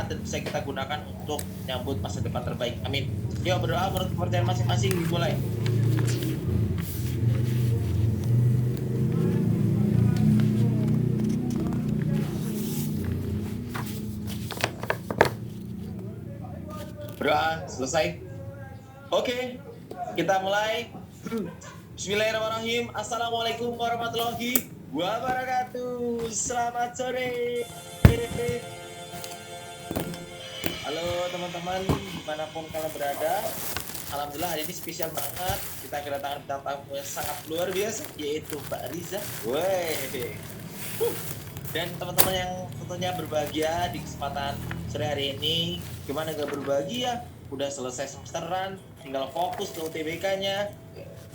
bermanfaat dan bisa kita gunakan untuk menyambut masa depan terbaik. Amin. Yuk berdoa menurut kepercayaan masing-masing, dimulai. Berdoa selesai. Oke, kita mulai. Bismillahirrahmanirrahim. Assalamualaikum warahmatullahi wabarakatuh. Selamat sore. Halo teman-teman, dimanapun kalian berada. Alhamdulillah hari ini spesial banget. Kita kedatangan bintang tamu yang sangat luar biasa, yaitu Mbak Riza. Weh. Dan teman-teman yang tentunya berbahagia di kesempatan sore hari ini. Gimana gak berbahagia? Udah selesai semesteran, tinggal fokus ke UTBK-nya.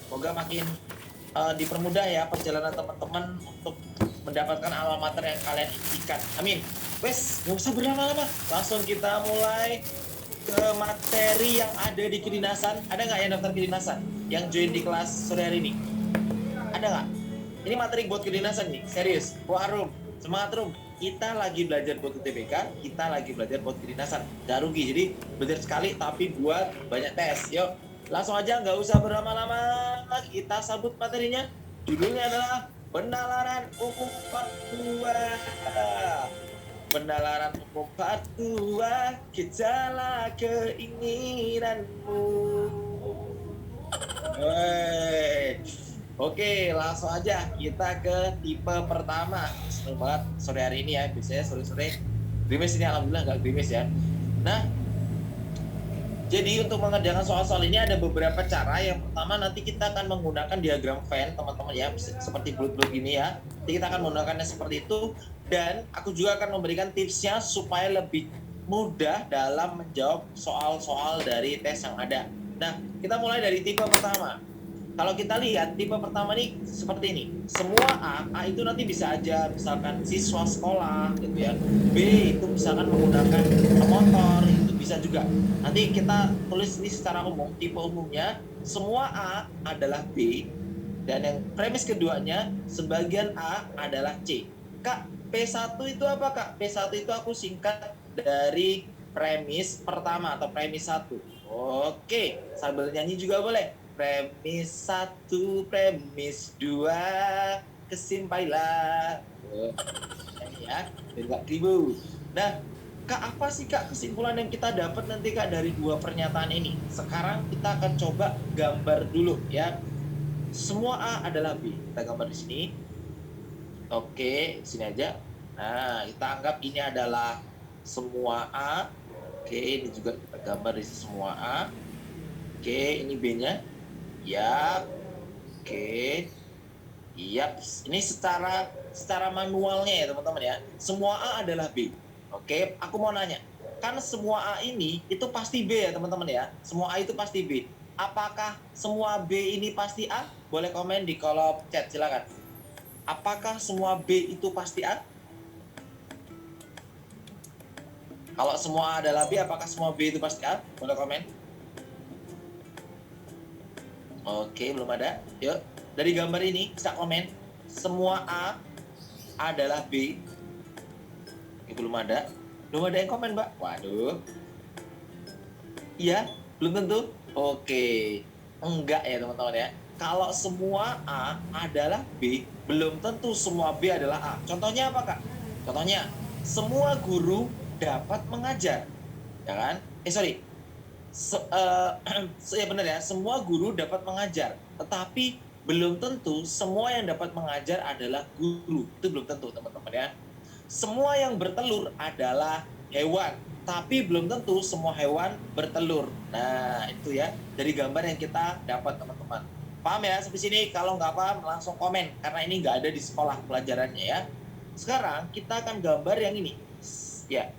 Semoga makin dipermudah ya perjalanan teman-teman untuk mendapatkan alma mater yang kalian impikan. Amin. Wes, gak usah berlama-lama. Langsung kita mulai ke materi yang ada di kedinasan. Ada nggak yang daftar kedinasan? Yang join di kelas sore hari ini? Ada nggak? Ini materi buat kedinasan nih, serius. Wah Rum, semangat Rum. Kita lagi belajar buat UTBK, kita lagi belajar buat kedinasan. Gak rugi, jadi belajar sekali tapi buat banyak tes. Yuk, langsung aja nggak usah berlama-lama. Kita sambut materinya. Judulnya adalah Penalaran Umum Part 2. Penalaran Umum Part 2, gejala keinginanmu. Oke, langsung aja kita ke tipe pertama. Seneng banget sore hari ini ya. Biasanya sore-sore gerimis, ini alhamdulillah nggak gerimis ya. Nah, jadi untuk mengerjakan soal-soal ini ada beberapa cara. Yang pertama nanti kita akan menggunakan diagram Venn, teman-teman ya, seperti bulat-bulat ini ya. Nanti kita akan menggunakannya seperti itu. Dan aku juga akan memberikan tipsnya supaya lebih mudah dalam menjawab soal-soal dari tes yang ada. Nah, kita mulai dari tipe pertama. Kalau kita lihat tipe pertama nih seperti ini. Semua A itu nanti bisa aja misalkan siswa sekolah gitu ya. B itu misalkan menggunakan motor, itu bisa juga. Nanti kita tulis ini secara umum, tipe umumnya semua A adalah B, dan yang premis keduanya sebagian A adalah C. Kak, P1 itu apa Kak? P1 itu aku singkat dari premis pertama atau premis 1. Oke, sambil nyanyi juga boleh. Premis 1, premis 2, kesimpailah. Ini ya, biar gak keliru. Nah, Kak, apa sih Kak kesimpulan yang kita dapat nanti Kak dari dua pernyataan ini? Sekarang kita akan coba gambar dulu ya. Semua A adalah B. Kita gambar di sini. Oke, sini aja. Nah, kita anggap ini adalah semua A. Oke, ini juga kita gambar di semua A. Oke, ini B-nya. Yap. Oke. Yap. Ini secara manualnya ya teman-teman ya. Semua A adalah B. Oke, aku mau nanya. Kan semua A ini itu pasti B ya teman-teman ya. Semua A itu pasti B. Apakah semua B ini pasti A? Boleh komen di kolom chat, silakan. Apakah semua B itu pasti A? Kalau semua A adalah B, apakah semua B itu pasti A? Boleh komen. Oke, belum ada. Yuk, dari gambar ini bisa komen. Semua A adalah B. Ini belum ada. Belum ada yang komen, Mbak. Waduh. Iya, belum tentu. Oke. Enggak ya, teman-teman ya. Kalau semua A adalah B, belum tentu semua B adalah A. Contohnya apa, Kak? Contohnya, semua guru dapat mengajar. Ya kan? Ya benar ya, semua guru dapat mengajar, tetapi belum tentu semua yang dapat mengajar adalah guru. Itu belum tentu teman-teman ya. Semua yang bertelur adalah hewan, tapi belum tentu semua hewan bertelur. Nah itu ya, dari gambar yang kita dapat teman-teman. Paham ya sampai sini? Kalau nggak paham langsung komen, karena ini nggak ada di sekolah pelajarannya ya. Sekarang kita akan gambar yang ini. Ya,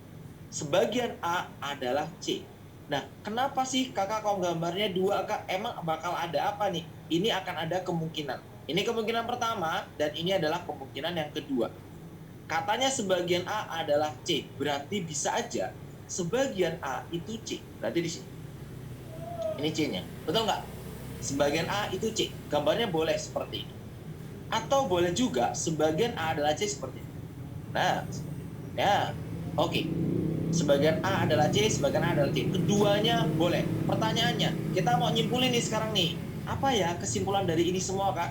sebagian A adalah C. Nah, kenapa sih kakak kok gambarnya 2 Kak? Emang bakal ada apa nih? Ini akan ada kemungkinan. Ini kemungkinan pertama dan ini adalah kemungkinan yang kedua. Katanya sebagian A adalah C, berarti bisa aja sebagian A itu C. Berarti di sini. Ini C-nya. Betul nggak? Sebagian A itu C. Gambarnya boleh seperti ini. Atau boleh juga sebagian A adalah C seperti ini. Nah, ya, oke. sebagian A adalah C, sebagian A adalah C. Keduanya boleh. Pertanyaannya, kita mau nyimpulin nih sekarang nih, apa ya kesimpulan dari ini semua, Kak?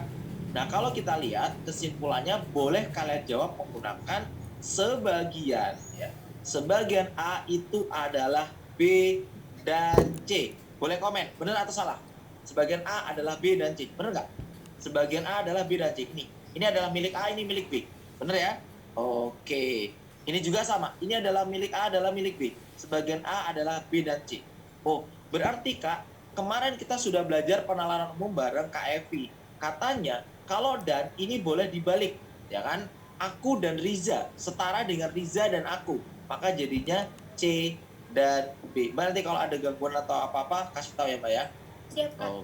Nah, kalau kita lihat kesimpulannya boleh kalian jawab menggunakan sebagian ya. Sebagian A itu adalah B dan C. Boleh komen, benar atau salah? Sebagian A adalah B dan C, benar nggak? Sebagian A adalah B dan C. Ini adalah milik A, ini milik B. Benar ya? Oke. Ini juga sama. Ini adalah milik A, adalah milik B. Sebagian A adalah B dan C. Oh, berarti Kak, kemarin kita sudah belajar penalaran umum bareng Kak Evi. Katanya, kalau dan ini boleh dibalik, ya kan? Aku dan Riza setara dengan Riza dan aku. Maka jadinya C dan B. Berarti kalau ada gangguan atau apa-apa, kasih tahu ya Mbak ya. Siap, Kak. Oh.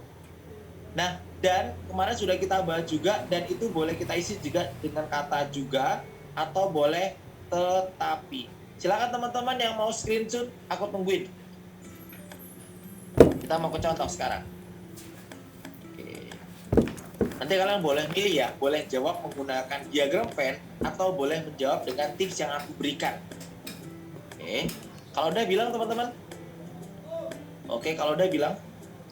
Nah, dan kemarin sudah kita bahas juga, dan itu boleh kita isi juga dengan kata juga, atau boleh tetapi. Silakan teman-teman yang mau screenshot, aku tungguin. Kita mau ke contoh sekarang. Oke. Nanti kalian boleh milih ya, boleh jawab menggunakan diagram Venn, atau boleh menjawab dengan tips yang aku berikan. Oke. Kalau udah bilang teman-teman. Oke, kalau udah bilang.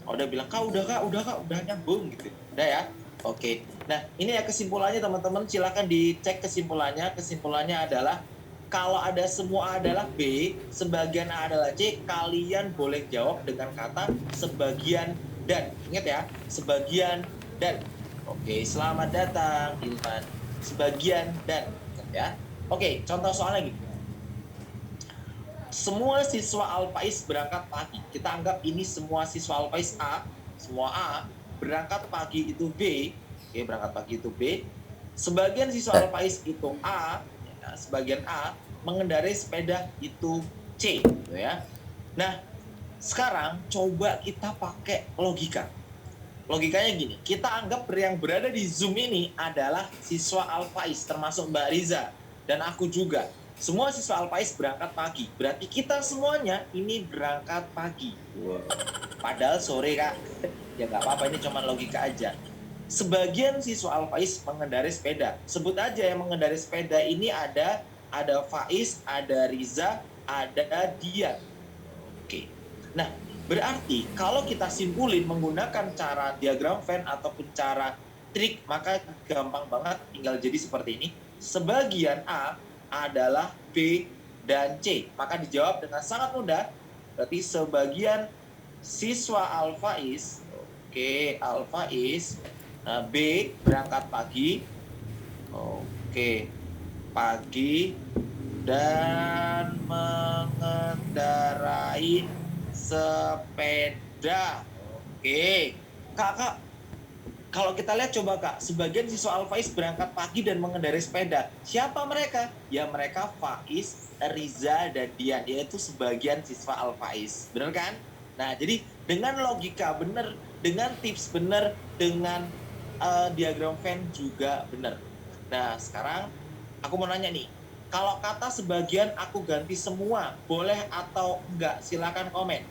Udah bilang, kak udah nyambung gitu. Udah ya? Oke. Nah, ini ya kesimpulannya teman-teman. Silakan dicek kesimpulannya. Kesimpulannya adalah, kalau ada semua A adalah B, sebagian A adalah C, kalian boleh jawab dengan kata sebagian dan. Ingat ya, sebagian dan. Oke, selamat datang Ilman. Sebagian dan. Ingat ya. Oke, contoh soalnya gitu. Semua siswa Alpais berangkat pagi. Kita anggap ini semua siswa Alpais A, semua A berangkat pagi itu B. Oke, berangkat pagi itu B. Sebagian siswa Alpais itu A, ya, sebagian A mengendarai sepeda itu C, gitu ya. Nah, sekarang coba kita pakai logika. Logikanya gini, kita anggap yang berada di Zoom ini adalah siswa Alpais, termasuk Mbak Riza dan aku juga. Semua siswa Alpais berangkat pagi. Berarti kita semuanya ini berangkat pagi. Wow. Padahal sore, Kak. Ya nggak apa-apa, ini cuma logika aja. Sebagian siswa Alpais mengendarai sepeda. Sebut aja yang mengendarai sepeda ini ada Faiz, ada Riza, ada Dian. Oke. Nah, berarti kalau kita simpulin menggunakan cara diagram Venn ataupun cara trik, maka gampang banget, tinggal jadi seperti ini. Sebagian A adalah B dan C. Maka dijawab dengan sangat mudah. Berarti sebagian siswa Alfaiz, oke, Alfaiz, nah, B berangkat pagi, oke, pagi dan mengendarai sepeda. Oke, kakak. Kalau kita lihat coba Kak, sebagian siswa Alfaiz berangkat pagi dan mengendarai sepeda. Siapa mereka? Ya mereka Faiz, Riza, dan Dian, yaitu sebagian siswa Alfaiz. Bener kan? Nah, jadi dengan logika bener, dengan tips bener, dengan diagram Venn juga bener. Nah, sekarang aku mau nanya nih, kalau kata sebagian aku ganti semua, boleh atau enggak? Silakan komen.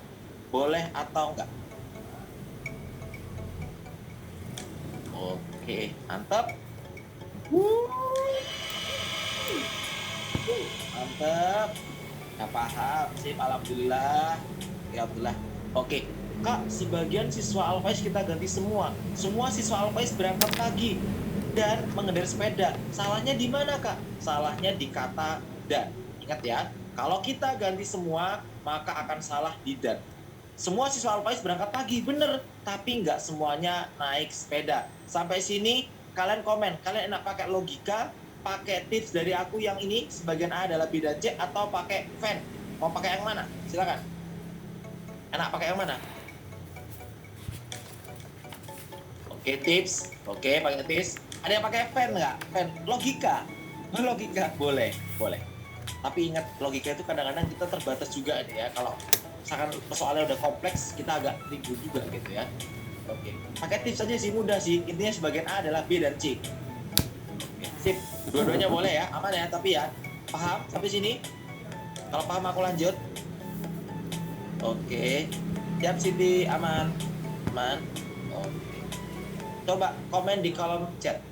Boleh atau enggak? Oke, mantap. Mantap. Nggak paham, sip, alhamdulillah. Ya, alhamdulillah. Oke, Kak, sebagian siswa Alfaiz kita ganti semua. Semua siswa Alfaiz berangkat pagi dan mengendarai sepeda. Salahnya di mana, Kak? Salahnya di kata dan. Ingat ya, kalau kita ganti semua, maka akan salah di dan. Semua siswa Alfaiz berangkat pagi, bener. Tapi nggak semuanya naik sepeda. Sampai sini, kalian komen. Kalian enak pakai logika, pakai tips dari aku yang ini, sebagian A adalah B dan C, atau pakai Venn? Mau pakai yang mana? Silakan. Enak pakai yang mana? Oke, tips. Oke, pakai tips. Ada yang pakai Venn nggak? Venn. Logika. Logika. Boleh. Boleh. Tapi ingat, logika itu kadang-kadang kita terbatas juga nih ya. Kalau misalkan soalnya udah kompleks, kita agak ribut juga gitu ya. Oke, pakai tips aja sih, mudah sih. Intinya sebagian A adalah B dan C. Oke, sip. Dua-duanya boleh ya, aman ya. Tapi ya, paham sampai sini? Kalau paham aku lanjut. Oke, siap Siti, aman. Aman. Oke. Coba komen di kolom chat.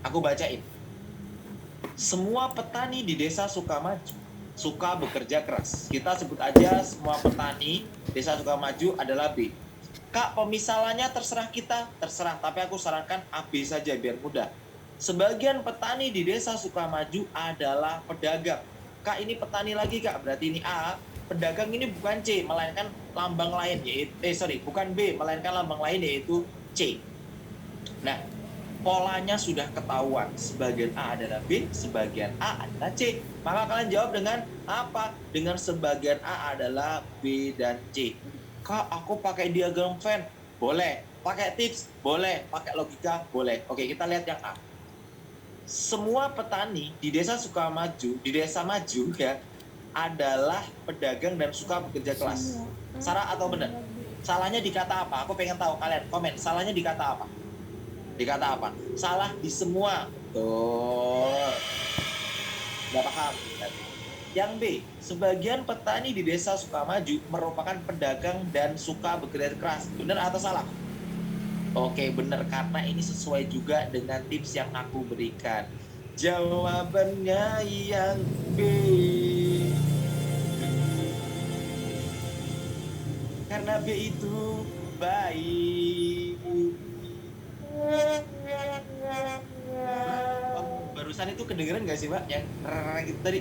Aku bacain. Semua petani di desa Sukamaju suka bekerja keras. Kita sebut aja semua petani Desa Sukamaju adalah B. Kak, pemisalannya terserah kita, terserah. Tapi aku sarankan A, B saja biar mudah. Sebagian petani di Desa Sukamaju adalah pedagang. Kak, ini petani lagi Kak, berarti ini A. Pedagang ini bukan C, melainkan lambang lain, yaitu, bukan B, melainkan lambang lain yaitu C. Nah, polanya sudah ketahuan. Sebagian A adalah B, sebagian A adalah C. Maka kalian jawab dengan apa? Dengan sebagian A adalah B dan C. Kak, aku pakai diagram Venn. Boleh. Pakai tips? Boleh. Pakai logika? Boleh. Oke, kita lihat yang A. Semua petani di Desa Sukamaju, di Desa Maju ya, adalah pedagang dan suka bekerja keras. Salah atau benar? Salahnya di kata apa? Aku pengen tahu kalian komen. Salahnya di kata apa? Dikata apa? Salah di semua. Tuh. Nggak paham. Yang B, sebagian petani di Desa Sukamaju merupakan pedagang dan suka bekerja keras. Benar atau salah? Oke, benar, karena ini sesuai juga dengan tips yang aku berikan. Jawabannya yang B. Karena B itu baik. Barusan itu kedengeran nggak sih Mbak yang gitu tadi?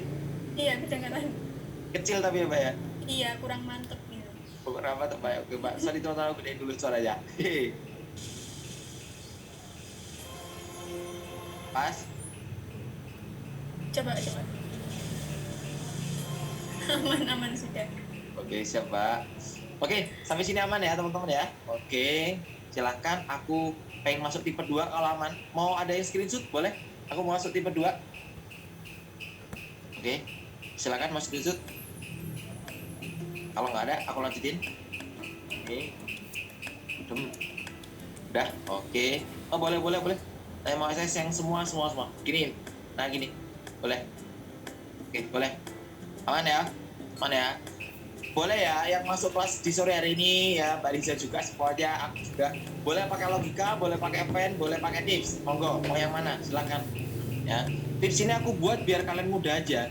Iya, kedengeran. Kecil tapi ya Mbak ya? Iya, kurang mantep gitu. Kurang mantep Mbak. Oke Mbak, sorry teman-teman, aku gedein dulu suaranya. Pas? Coba. Aman sudah. Oke, siap Mbak. Oke, sampai sini aman ya teman-teman ya? Oke, silahkan, aku pengen masuk tipe 2 kalau aman. Mau ada yang screenshot? Boleh? Aku mau masuk tipe 2. Oke, silakan masuk screenshot. Kalau nggak ada, aku lanjutin. Oke. Udah, oke. Oh, boleh. Saya mau akses yang semua. Gini. Nah, gini. Boleh. Oke, boleh. Aman ya? Boleh ya yang masuk kelas di sore hari ini ya, Mbak Riza juga, semuanya aku juga. Boleh pakai logika, boleh pakai pen, boleh pakai tips. Monggo, mau yang mana? Silakan. Ya. Tips ini aku buat biar kalian mudah aja.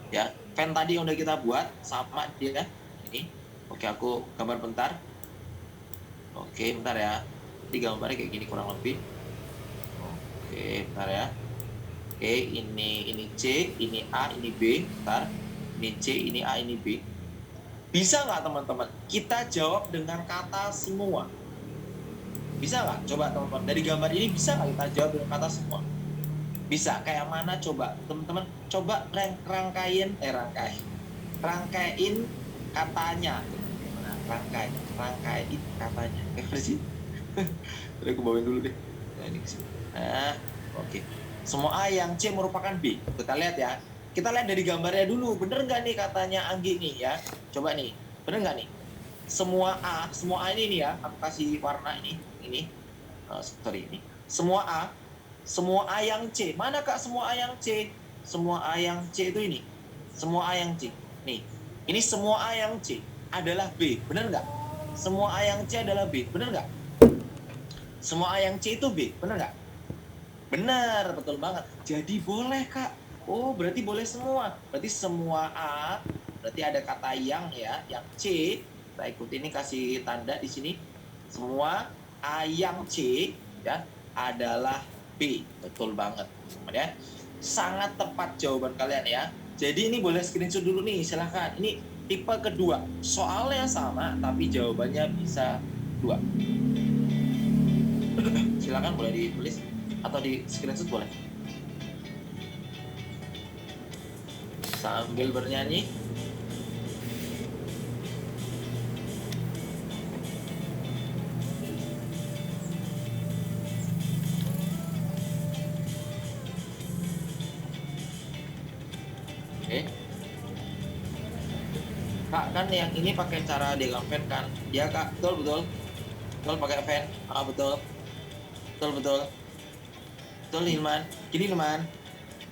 Ya, pen tadi yang udah kita buat sama dia ini. Oke, aku gambar bentar. Oke, bentar ya. Jadi gambarnya kayak gini kurang lebih. Oke, bentar ya. Oke, ini C, ini A, ini B. Bentar. Ini C, ini A, ini B. Bisa nggak teman-teman? Kita jawab dengan kata semua. Bisa nggak? Coba teman-teman. Dari gambar ini bisa nggak kita jawab dengan kata semua? Bisa. Kayak mana coba? Teman-teman coba rangkain katanya. Nah, rangkain katanya. Kayak sih? Udah aku bawain dulu deh. Nah, ini kesini. Nah, oke. Semua A yang C merupakan B. Kita lihat ya. Kita lihat dari gambarnya dulu. Bener nggak nih katanya Anggi nih ya? Coba nih. Bener nggak nih? Semua A ini nih ya. Aku kasih warna ini. Ini. Ini. Semua A yang C. Mana Kak semua A yang C? Semua A yang C itu ini. Semua A yang C. Nih. Ini semua A yang C adalah B. Bener nggak? Semua A yang C adalah B. Bener nggak? Semua A yang C itu B. Bener nggak? Bener. Betul banget. Jadi boleh Kak. Oh, berarti boleh semua. Berarti semua A. Berarti ada kata yang ya. Yang C. Kita ikut ini kasih tanda di sini. Semua A yang C ya adalah B. Betul banget teman-teman ya. Sangat tepat jawaban kalian ya. Jadi ini boleh screenshot dulu nih, silahkan. Ini tipe kedua. Soalnya sama tapi jawabannya bisa 2. Silahkan boleh ditulis atau di screenshot boleh. Sambil bernyanyi. Kak, kan yang ini pakai cara diagram fan kan? Ya kak, betul betul. Betul pakai fan. Ah betul. Betul betul. Betul Hilman. Gini Hilman.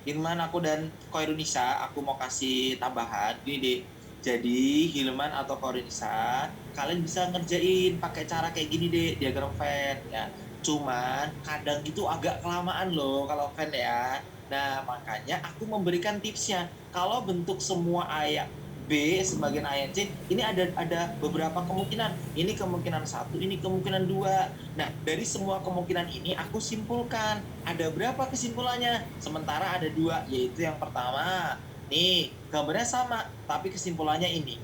Hilman aku dan Koirunisa, aku mau kasih tambahan. Gini deh. Jadi Hilman atau Koirunisa, kalian bisa ngerjain pakai cara kayak gini deh, diagram fan ya. Cuman kadang itu agak kelamaan loh kalau fan ya. Nah, makanya aku memberikan tipsnya. Kalau bentuk semua ayat B sebagian ayat C, ini ada beberapa kemungkinan. Ini kemungkinan satu, ini kemungkinan dua. Nah, dari semua kemungkinan ini aku simpulkan ada berapa kesimpulannya. Sementara ada dua, yaitu yang pertama, nih gambarnya sama, tapi kesimpulannya ini,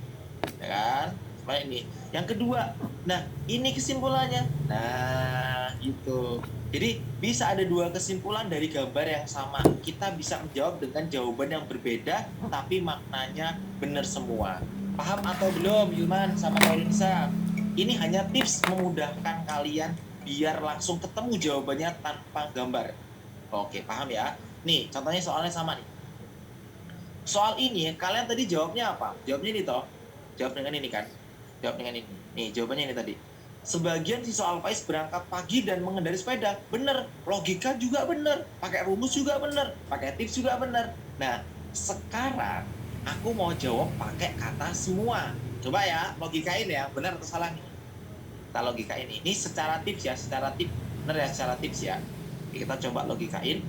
ya kan? Kesimpulannya ini. Yang kedua, nah ini kesimpulannya. Nah, gitu. Jadi bisa ada dua kesimpulan dari gambar yang sama. Kita bisa menjawab dengan jawaban yang berbeda, tapi maknanya benar semua. Paham atau belum, Yuman sama Karinsa? Ini hanya tips memudahkan kalian biar langsung ketemu jawabannya tanpa gambar. Oke, paham ya? Nih, contohnya soalnya sama nih. Soal ini, kalian tadi jawabnya apa? Jawabnya ini toh. Jawab dengan ini kan? Jawab dengan ini. Nih, jawabannya ini tadi. Sebagian siswa Alpais berangkat pagi dan mengendari sepeda. Bener. Logika juga bener. Pakai rumus juga bener. Pakai tips juga bener. Nah, sekarang aku mau jawab pakai kata semua. Coba ya, logikain ya. Bener atau salah nih? Kita logikain ini. Ini secara tips ya, secara tips. Bener ya, secara tips ya. Oke, kita coba logikain.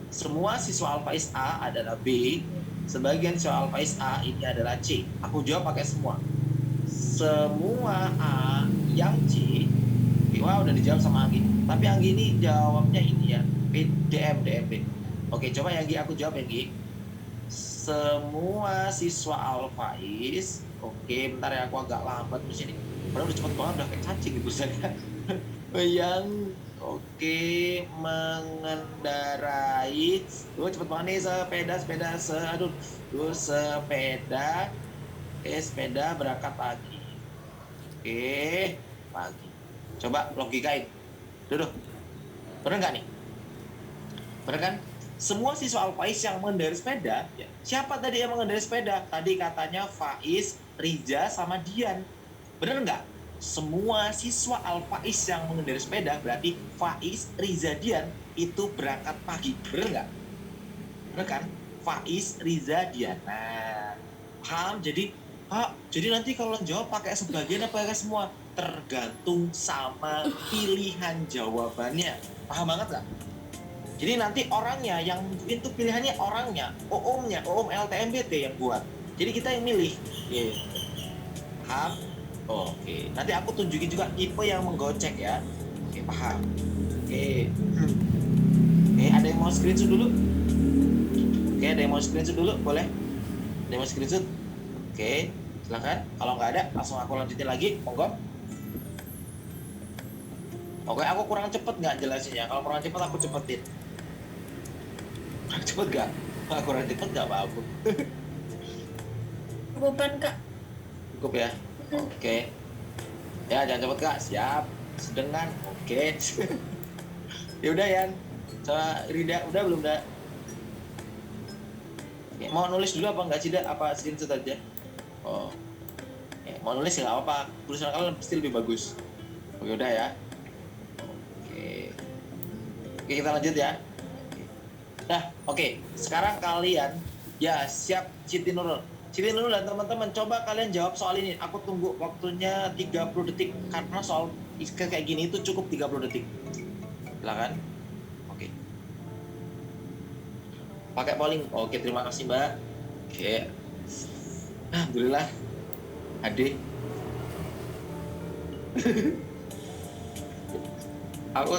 Semua siswa Alpais A adalah B. Sebagian siswa Alpais A ini adalah C. Aku jawab pakai semua. Semua A yang C. Wah, udah dijawab sama Anggi. Tapi Anggi ini jawabnya ini ya. DMB. Oke, coba yang Anggi aku jawab yang Anggi. Semua siswa Alpais. Oke, bentar ya, aku agak lambat di sini. Padahal udah cepet banget, udah kayak cacing gitu saya. Yang oke, mengendarai. Cepet banget nih sepeda. Aduh, sepeda. Sepeda berangkat pagi. Oke, pagi. Coba logikain. Duduk. Bener nggak nih? Bener kan? Semua siswa Alpais yang mengendarai sepeda, ya. Siapa tadi yang mengendarai sepeda? Tadi katanya Faiz, Riza, sama Dian. Bener nggak? Semua siswa Alpais yang mengendarai sepeda berarti Faiz, Riza, Dian itu berangkat pagi. Bener nggak? Bener kan? Faiz, Riza, Dian. Nah, paham? Jadi nanti kalau jawab pakai sebagian apa pakai semua? Tergantung sama pilihan jawabannya. Paham banget nggak? Jadi nanti orangnya yang itu pilihannya orangnya, OOM LTMBT yang buat. Jadi kita yang milih. Paham? Oke. Nanti aku tunjukin juga tipe yang menggocek ya. Oke, paham. Oke. Ada yang mau screenshot dulu? Oke, ada yang mau screenshot dulu? Boleh? Ada yang mau screenshot? Oke, silakan. Kalau nggak ada, langsung aku lanjutin lagi. Monggo. Oke, aku kurang cepet nggak jelasinnya? Kalau kurang cepet, aku cepetin. Kurang cepet nggak? Kurang cepet nggak apa-apa. Beban kak. Cukup ya? Oke. Ya, jangan cepet kak. Siap. Sedengan. Oke. Ya udah Yan. Sama Rida, udah belum dah? Oke, mau nulis dulu apa nggak sih? Apa screenshot aja? Oh, mau nulis nggak apa-apa. Tulisan kalian pasti lebih bagus. Oke, udah ya. Oke, kita lanjut ya. Nah, oke. Sekarang kalian ya siap Siti Nurul dan teman-teman coba kalian jawab soal ini. Aku tunggu waktunya 30 detik karena soal kayak gini itu cukup 30 detik. Silakan. Oke. Pakai polling. Oke, terima kasih Mbak. Oke. Alhamdulillah. Ade. Aku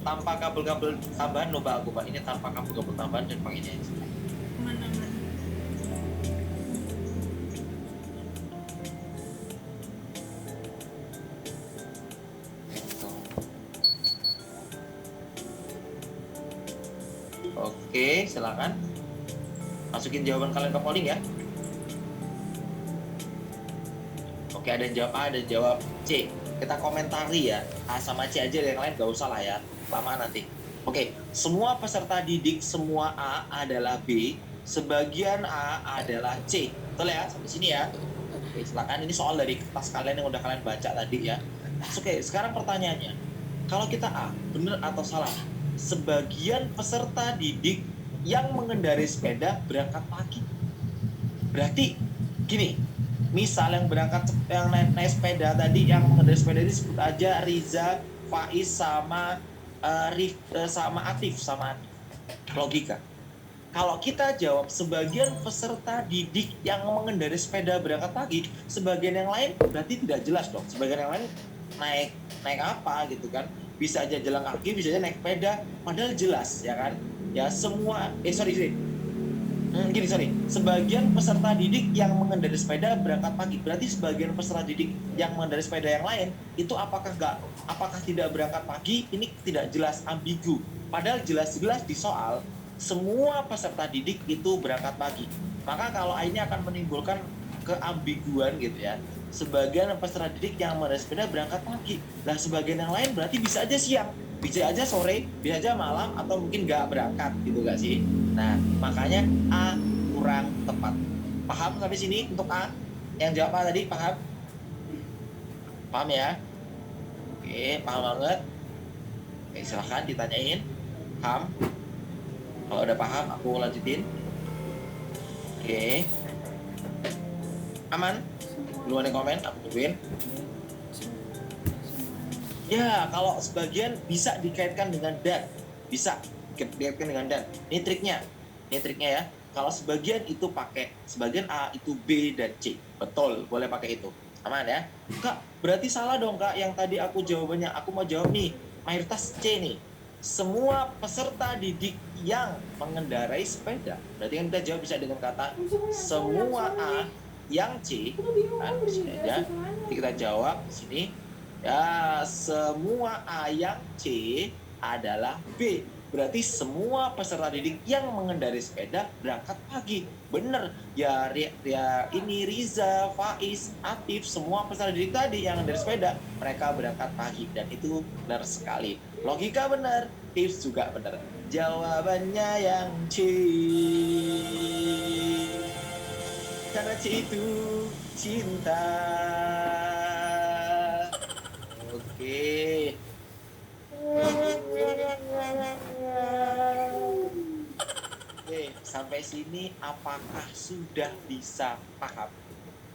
tanpa kabel tambahan loh Mbak aku Pak. Ini tanpa kabel tambahan dan pakai ini aja. Aman. Oke, silakan. Masukin jawaban kalian ke polling ya. Oke, ada yang jawab A, ada yang jawab C. Kita komentari ya. A sama C aja, yang lain gak usah lah ya. Lama nanti. Oke, semua peserta didik semua A adalah B. sebagian A adalah C. Betul ya, sampai sini ya. Oke, silakan. Ini soal dari kertas kalian yang udah kalian baca tadi ya. Oke, sekarang pertanyaannya. Kalau kita A, benar atau salah? Sebagian peserta didik yang mengendarai sepeda berangkat pagi. Berarti gini, misal yang naik sepeda tadi, yang mengendarai sepeda ini sebut aja Riza, Faiz sama sama Atif. Logika. Kalau kita jawab sebagian peserta didik yang mengendarai sepeda berangkat pagi, sebagian yang lain berarti tidak jelas dong. Sebagian yang lain naik apa gitu kan? Bisa aja jalan kaki, bisa aja naik sepeda, padahal jelas ya kan? Ya semua sebagian peserta didik yang mengendarai sepeda berangkat pagi, berarti sebagian peserta didik yang mengendarai sepeda yang lain itu apakah tidak berangkat pagi, ini tidak jelas, ambigu. Padahal jelas-jelas di soal semua peserta didik itu berangkat pagi. Maka kalau ini akan menimbulkan keambiguan gitu ya. Sebagian peserta didik yang mengendarai sepeda berangkat pagi, lah sebagian yang lain berarti bisa aja siang, bisa aja sore, bisa aja malam, atau mungkin nggak berangkat gitu gak sih? Nah, makanya A kurang tepat. Paham sampai sini untuk A? Yang jawab A tadi paham? Paham ya? Oke, paham banget. Oke, silahkan ditanyain. Paham? Kalau udah paham, aku lanjutin. Oke. Aman? Belum ada komen, aku tungguin. Ya, kalau sebagian bisa dikaitkan dengan dan. Bisa dikaitkan dengan dan. Ini triknya ya. Kalau sebagian itu pakai, sebagian A itu B dan C. Betul, boleh pakai itu. Aman ya? Kak, berarti salah dong Kak yang tadi aku jawabannya. Aku mau jawab nih, mayoritas C nih. Semua peserta didik yang mengendarai sepeda. Berarti kan kita jawab bisa dengan kata semua A yang C. Kan, sini aja. Jadi kita jawab di sini. Ya, semua A yang C adalah B. Berarti semua peserta didik yang mengendarai sepeda berangkat pagi. Bener. Ya ini Riza, Faiz, Atif, semua peserta didik tadi yang mengendarai sepeda, mereka berangkat pagi. Dan itu benar sekali. Logika benar, tips juga benar. Jawabannya yang C. Karena C itu cinta. Oke. Oke, sampai sini apakah sudah bisa paham?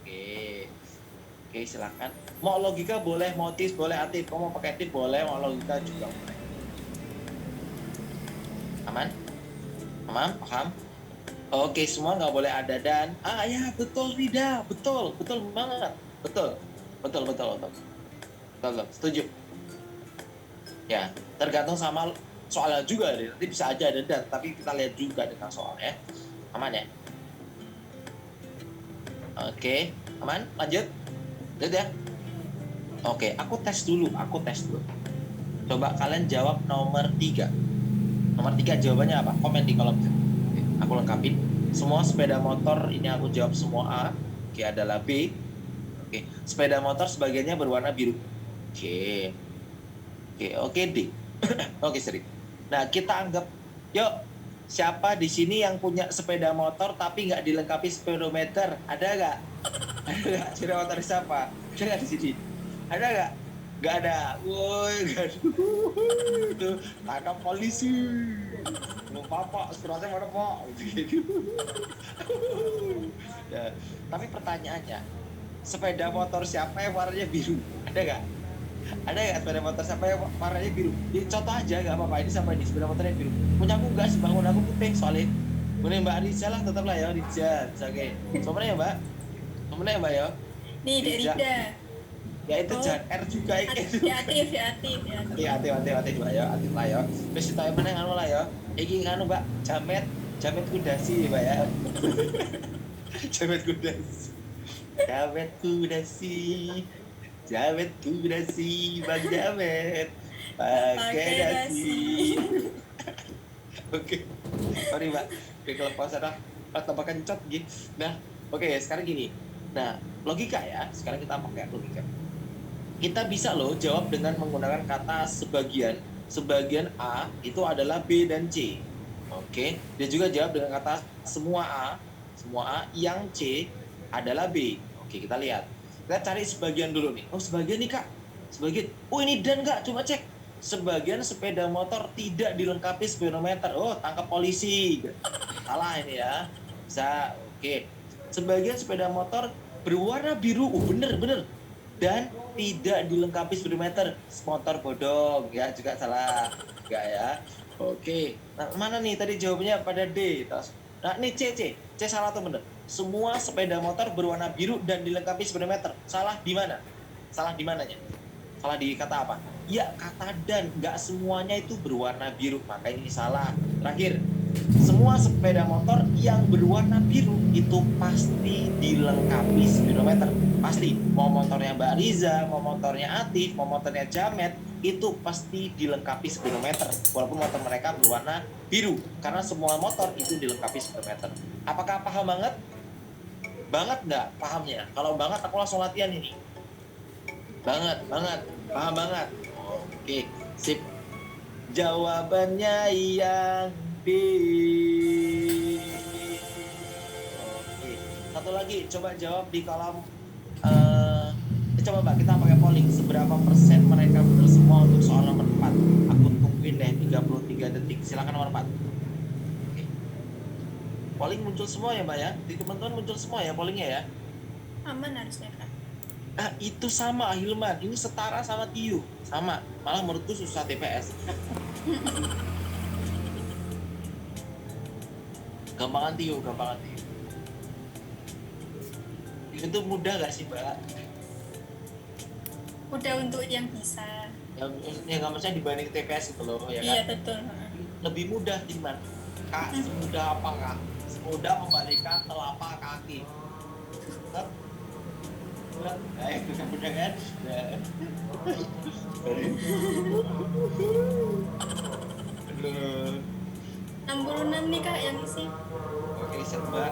Oke, silakan. Mau logika boleh, mau tips boleh, Atif. Kamu mau pakai tips boleh, mau logika juga boleh. Aman? Paham? Oke, semua nggak boleh ada dan. Ya betul Rida, betul banget, betul. Setuju. Ya, tergantung sama soalnya juga deh. Nanti bisa aja ada dan, tapi kita lihat juga dengan soalnya. Aman ya? Oke, aman? Lanjut ya? Oke, aku tes dulu. Coba kalian jawab nomor 3. Nomor 3 jawabannya apa? Komen di kolom chat. Oke, aku lengkapin. Semua sepeda motor ini aku jawab semua A. Oke, adalah B. Oke, sepeda motor sebagiannya berwarna biru. Oke, D. Oke, seri. Nah, kita anggap, yuk, siapa di sini yang punya sepeda motor tapi nggak dilengkapi speedometer? Ada nggak? Sepeda motor siapa? Ada nggak di sini? Ada nggak? Nggak ada. Woi, nggak ada. Itu tangkap polisi. Lupa Pak, suratnya mana Pak? Ya, tapi pertanyaannya, sepeda motor siapa yang warnanya biru? Ada nggak? Ada nggak sepeda motor siapa yang warnanya biru? Ini contoh aja, nggak apa-apa. Ini sampai di sepeda motornya biru. Punya aku nggak sih, bangun aku putih soalnya. Kemudian Mbak Riza lah, tetaplah ya Riza. Oke. Soalnya ya Mbak. Kemudian ya Mbak ya. Nih dari Rida. Ya itu jangan R juga itu. Atif. Iya, Atif Mbak ya. Atif lah ya. Terus kita mana nganu lah ya. Iki nganu Mbak, jamet kudasi Mbak ya. Jamet kudasi. Bang Jamet pakai dasi. Oke. Sorry Mbak, kelepasan dah. Tambah kencot gitu. Nah, oke, sekarang gini. Nah, logika ya. Sekarang kita pakai logika. Kita bisa loh jawab dengan menggunakan kata sebagian. Sebagian A itu adalah B dan C. Oke, dia juga jawab dengan kata semua A yang C adalah B. Oke, kita lihat. Kita cari sebagian dulu nih. Oh, sebagian nih Kak. Sebagian. Oh, ini dan Kak, coba cek. Sebagian sepeda motor tidak dilengkapi speedometer. Oh, tangkap polisi. Salah ini ya. Bisa. Oke. Sebagian sepeda motor berwarna biru. Oh, bener. Dan tidak dilengkapi speedometer. Motor bodong. Ya, juga salah. Enggak ya. Oke, nah mana nih tadi jawabannya pada D. Nah ini C salah atau benar? Semua sepeda motor berwarna biru dan dilengkapi speedometer. Salah di mana? Salah di mananya? Salah di kata apa? Ya kata dan, nggak semuanya itu berwarna biru, maka ini salah. Terakhir, semua sepeda motor yang berwarna biru itu pasti dilengkapi speedometer. Pasti, mau motornya Mbak Riza, mau motornya Atif, mau motornya Jamet, itu pasti dilengkapi speedometer walaupun motor mereka berwarna biru karena semua motor itu dilengkapi speedometer. Apakah paham banget? Banget nggak pahamnya? Kalau banget aku langsung latihan ini. Banget, paham banget. Oke, sip. Jawabannya yang B. Oke, satu lagi coba jawab di kolom coba Mbak, kita pakai polling. Seberapa persen mereka benar semua untuk soal nomor 4? Aku tungguin deh 33 detik. Silakan nomor 4. Oke. Polling muncul semua ya Mbak ya? Di teman-teman muncul semua ya pollingnya ya? Aman harusnya Kak. Itu sama Hilman. Ini setara sama Tiu. Sama. Malah menurutku susah TPS. Gampangan Tiu. Itu mudah gak sih Mbak? Udah untuk yang bisa. Yang nggak maksudnya dibanding TPS gitu loh ya kan? Iya betul. Lebih mudah gimana? Kak, semudah apa Kak? Semudah membalikan telapak kaki. Tetap. Mudah kan? 66 nih Kak yang isi. Oke, siap Mbak.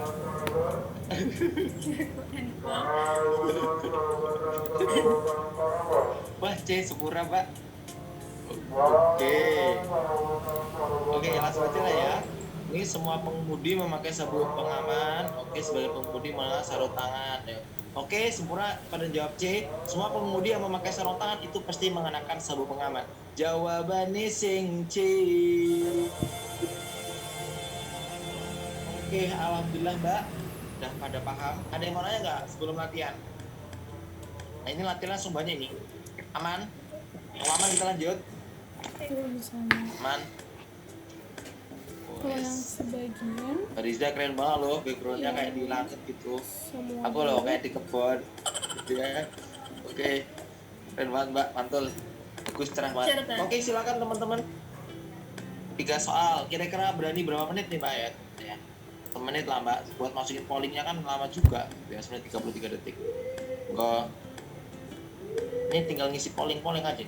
Wah, C sepura Mbak. Oke, langsung aja lah ya. Ini semua pengemudi memakai sabuk pengaman. Oke, sebagai pengemudi malah sarung tangan. Oke, sempurna pada jawab C. Semua pengemudi yang memakai sarung tangan itu pasti mengenakan sabuk pengaman. Jawabannya sing C. Oke, alhamdulillah Mbak. Udah pada paham. Ada yang mau nanya nggak sebelum latihan? Nah, ini latihan langsung banyak nih. Aman? Kalau aman kita lanjut. Aman. Kalau yang sebagian Riza keren banget loh, backgroundnya kayak di langit gitu. semua Aku loh kayak di kebun gitu ya. Oke, keren banget Mbak, mantul. Bagus, cerah banget. Oke, silakan teman-teman. 3 soal, kira-kira berani berapa menit nih Mbak ya? 1 menit lah Mbak, buat masukin pollingnya kan lama juga, biasanya 33 detik. Enggak, ini tinggal ngisi polling aja.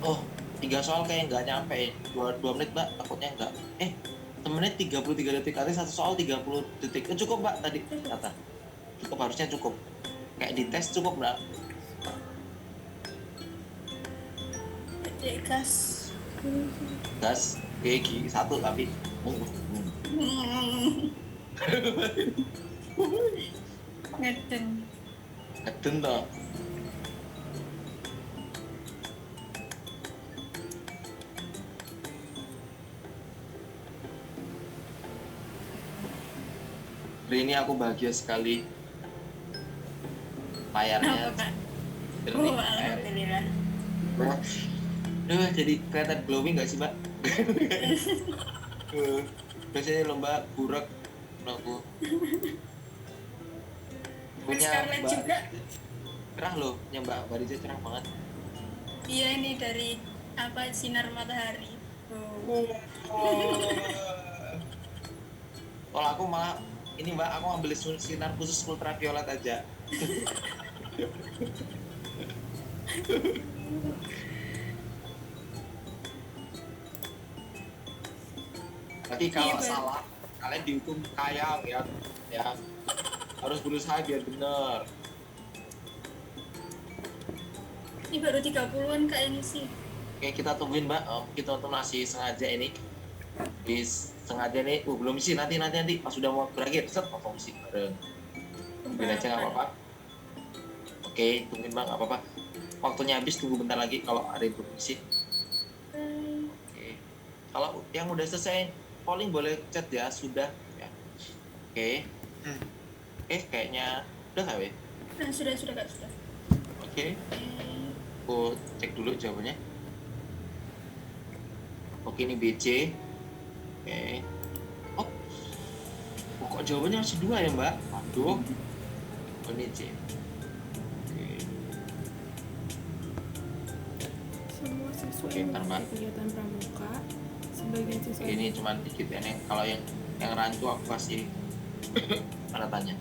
Oh, 3 soal kayak nggak nyampe 2 menit Mbak, takutnya enggak. 1 menit 33 detik, artinya 1 soal 30 detik. Cukup Mbak tadi kata. Cukup, harusnya cukup. Kayak di tes cukup Mbak. Gas, gigi 1 tapi. Ngeden toh. Hari ini aku bahagia sekali. Layarnya jernih. Alhamdulillah. Jadi kelihatan glowing gak sih Mbak? Biasanya lomba burak aku punya Scarlett Mbak juga. cerah loh, punya Mbak Riza cerah banget. Iya, ini dari sinar matahari. Kalau aku malah ini Mbak, aku ambil sinar khusus ultraviolet aja. Tapi kalau salah, kalian dihukum kayang ya. Harus berusaha biar bener. Ini baru 30-an Kak ini sih. Oke, kita tungguin Mbak. Kita tuh masih sengaja ini sengaja nih, belum isi, nanti pas sudah mau berakhir, set langsung isi bareng. Tungguin aja nggak apa-apa. Oke, tungguin bang, nggak apa-apa. Waktunya habis, tunggu bentar lagi kalau ada yang belum isi. Oke. Kalau yang udah selesai polling boleh chat ya, sudah ya. Oke. Kayaknya udah nggak weh? Nah, sudah Kak, sudah. Oke. Aku cek dulu jawabannya. Oke, ini BC. Oke. Oh, kok jawabannya masih 2 ya mbak? Aduh. Oh, ini C. Oke. Semua siswa Oke, yang ntar, Mbak. mengikuti kegiatan pramuka, sebagian siswa Ini cuma dikit ya, kalau yang rancu aku kasih tanda tanya.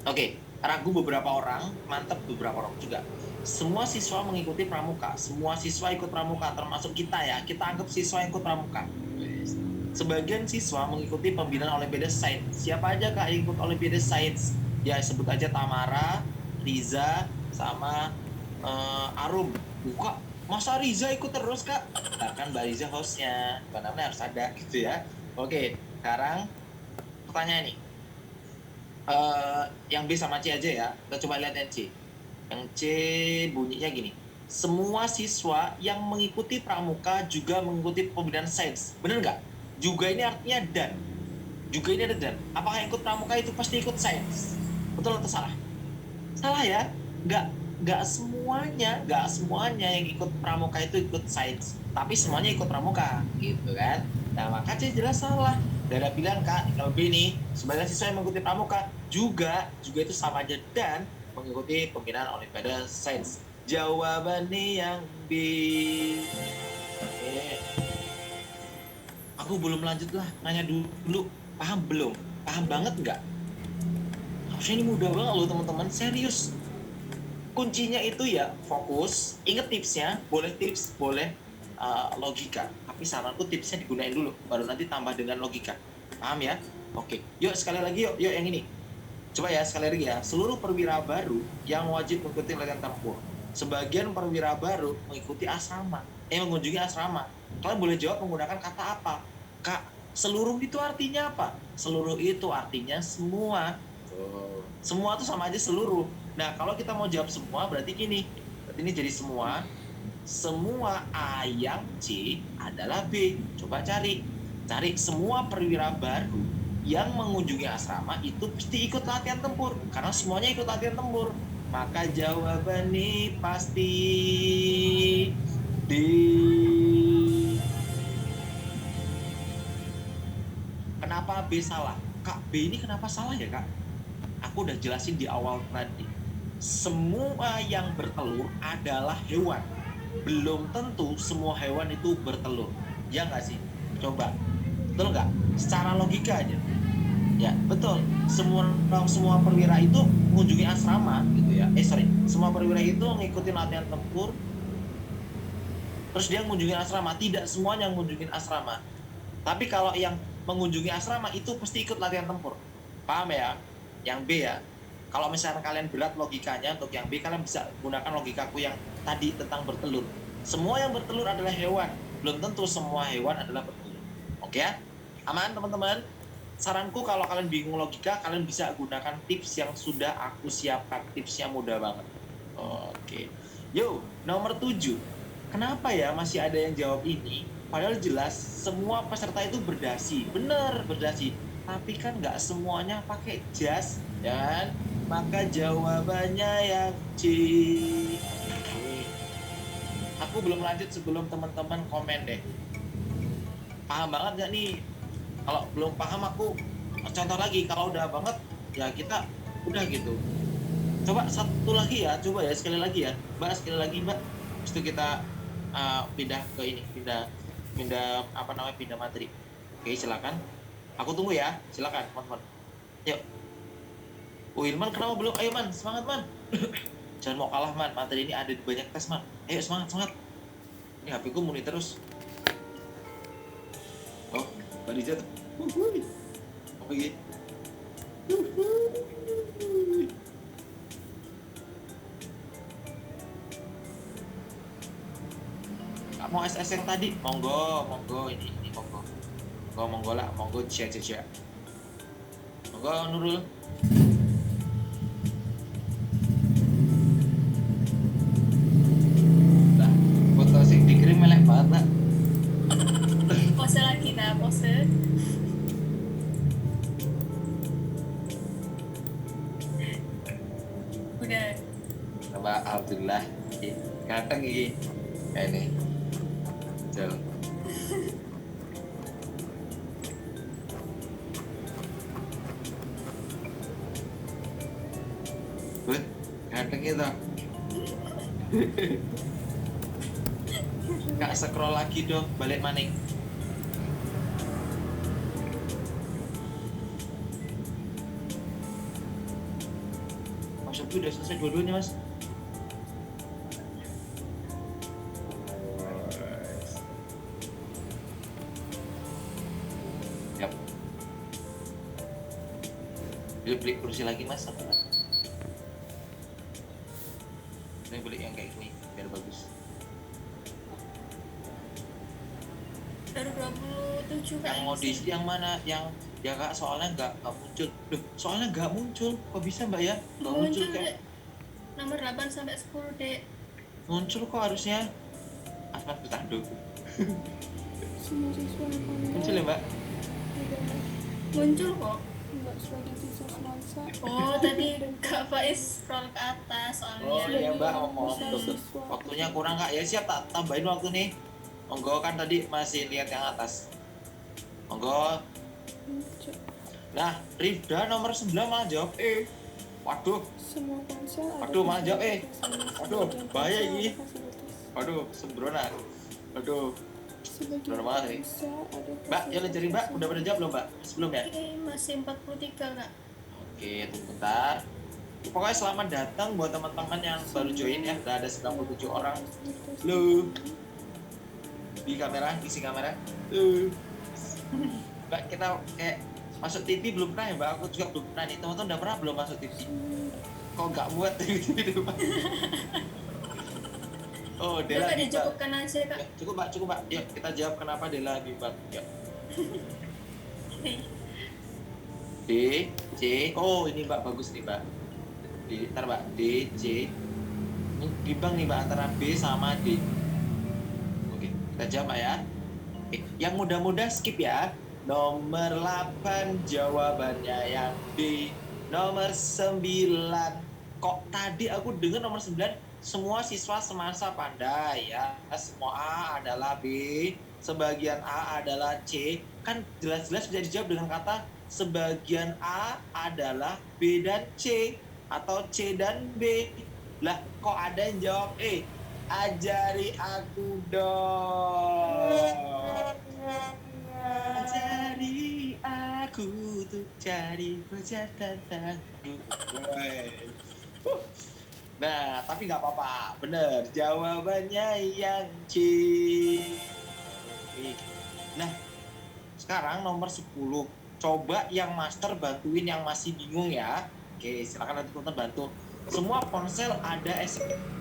Oke, ragu beberapa orang, mantep beberapa orang juga. Semua siswa mengikuti pramuka, semua siswa ikut pramuka, termasuk kita ya. Kita anggap siswa ikut pramuka. Sebagian siswa mengikuti pembinaan Olimpiade Sains. Siapa aja kak ikut Olimpiade Sains? Ya sebut aja Tamara, Riza, sama Arum. Buka, masa Riza ikut terus kak? Nah, kan Mbak Riza hostnya, namanya harus ada gitu ya. Oke, sekarang pertanyaan nih. Yang B sama C aja ya. Kita coba lihat yang C. Yang C bunyinya gini. Semua siswa yang mengikuti pramuka juga mengikuti pembinaan sains. Bener nggak? Juga ini artinya dan. Juga ini ada dan. Apakah yang ikut pramuka itu pasti ikut sains? Betul atau salah? Salah ya. Nggak semuanya yang ikut pramuka itu ikut sains. Tapi semuanya ikut pramuka. Gitu kan. Nah maka C jelas salah. Dara bilang kak, kalau B nih, sebagian siswa yang mengikuti pramuka juga itu sama aja dan mengikuti pembinaan Olimpiade Sains. Jawabannya yang B. Aku belum lanjut lah, nanya dulu, paham belum? Paham banget nggak? Harusnya ini mudah banget loh teman-teman, serius. Kuncinya itu ya fokus, inget tipsnya, boleh tips, boleh logika. Tapi saranku tipsnya digunain dulu, baru nanti tambah dengan logika. Paham ya? Oke, yuk sekali lagi yuk yang ini. Coba ya sekali lagi ya, seluruh perwira baru yang wajib mengikuti latihan tempur. Sebagian perwira baru mengikuti asrama, mengunjungi asrama. Kalian boleh jawab menggunakan kata apa? Kak, seluruh itu artinya apa? Seluruh itu artinya semua. Semua itu sama aja seluruh. Nah, kalau kita mau jawab semua berarti gini. Berarti ini jadi semua. Semua A yang C adalah B. Coba cari semua perwira baru yang mengunjungi asrama itu pasti ikut latihan tempur. Karena semuanya ikut latihan tempur. Maka jawabannya pasti D. Kenapa B salah? Kak, B ini kenapa salah ya kak? Aku udah jelasin di awal tadi. Semua yang bertelur adalah hewan. Belum tentu semua hewan itu bertelur. Ya nggak sih? Coba. Betul nggak? Secara logika aja. Ya, betul. Semua perwira itu mengunjungi asrama gitu ya. Semua perwira itu ngikutin latihan tempur. Terus dia mengunjungi asrama. Tidak semuanya mengunjungi asrama. Tapi kalau yang mengunjungi asrama itu pasti ikut latihan tempur. Paham ya? Yang B ya. Kalau misalnya kalian berat logikanya untuk yang B, kalian bisa gunakan logikaku yang tadi tentang bertelur. Semua yang bertelur adalah hewan. Belum tentu semua hewan adalah bertelur. Oke ya? Aman teman-teman? Saranku kalau kalian bingung logika, kalian bisa gunakan tips yang sudah aku siapkan. Tipsnya mudah banget. Oke. Yo, nomor 7. Kenapa ya masih ada yang jawab ini? Padahal jelas semua peserta itu berdasi. Bener, berdasi. Tapi kan nggak semuanya pakai jas, dan maka jawabannya yang C. Aku belum lanjut sebelum teman-teman komen deh. Paham banget nggak nih? Kalau belum paham aku contoh lagi. Kalau udah banget ya kita udah gitu. Coba satu lagi ya, coba ya sekali lagi ya, Mbak, sekali lagi Mbak. Habis itu kita pindah ke ini, pindah materi. Oke, silakan. Aku tunggu ya, silakan teman-teman. Yuk. Ilman kenapa belum? Ayo Man, semangat Man. Jangan mau kalah Man, materi ini ada banyak tes Man. Ayo semangat. Ini HP ku muni terus. Oh, Mbak Riza tuh. Apa gitu? Mau SS yang tadi? Monggo, ini monggo. monggo lah, monggo cek. Monggo Nurul. Lah, foto sing dikirim elek banget, Pak. Pose lagi nah, pose. Udah. Mbak Alhamdulillah. Ganteng iki. Ini. Jel. Bud, ganteng itu. Kak scroll lagi dong, balik maning. Mas Sofi udah selesai dua-duanya, Mas. Yap. Beli kursi lagi, Mas. Ini beli yang kayak gini biar bagus. Baru 27 Kak. Yang mau diisi yang mana? Yang ya Kak, soalnya nggak muncul. Loh, soalnya nggak muncul. Kok bisa Mbak ya? Nggak muncul Dek. Kak. Nomor 8 sampai 10, Dek. Muncul kok harusnya. Asmat bertanduk. Semua siswa yang pandai Muncul ya Mbak? adalah Muncul kok. enggak sebagai siswa semansa. Oh, tadi Kak Faiz scroll ke atas soalnya. Oh iya Mbak, ngomong Bisa betul. siswa. Waktunya kurang Kak. Ya siap, tak tambahin waktu nih. Monggo, kan tadi masih lihat yang atas. Monggo. Cek. Nah, Rifda nomor 9 malah jawab Waduh, Semua ponsel ada Waduh, malah jawab, fasilitas. Waduh, Sebagian bahaya ponsel ini. ada fasilitas. waduh, sembrono. Waduh. Sebagian Bener banget, ponsel ada Mbak, ya fasilitas cari Mbak, yang udah pada jawab belum Mbak? Sebelum ya? Oke, masih 43 Kak. Oke, tunggu bentar. Pokoknya selamat datang buat teman-teman yang baru join ya. Udah ada 97 orang. Halo. Di kamera, isi kamera. Mbak, kita kayak masuk TV belum pernah ya Mbak? Aku juga belum pernah nih. Teman-teman udah pernah belum masuk TV? Kok nggak muat TV di depan? Oh, Dela Coba bimbang. dicukupkan aja Kak. Ya, cukup Mbak. Yuk kita jawab kenapa Dela bimbang. Yuk. D, C. Oh ini Mbak, bagus nih Mbak. Ntar Mbak, D, C. Ini bimbang nih Mbak antara B sama D. Oke, kita jawab Mbak ya. Oke, yang mudah-mudah skip ya. Nomor 8 jawabannya yang B. Nomor 9. Kok tadi aku dengar nomor 9 semua siswa semasa pandai ya. Semua A adalah B, sebagian A adalah C. Kan jelas-jelas bisa dijawab dengan kata sebagian A adalah B dan C atau C dan B. Lah kok ada yang jawab E? Ajari aku dong. Ajari aku untuk cari pencarian tangguh. Nah, tapi nggak apa-apa. Bener, jawabannya yang C. Nah, sekarang nomor 10. Coba yang master bantuin yang masih bingung ya. Oke, silakan nanti teman bantu. Semua ponsel ada SMS.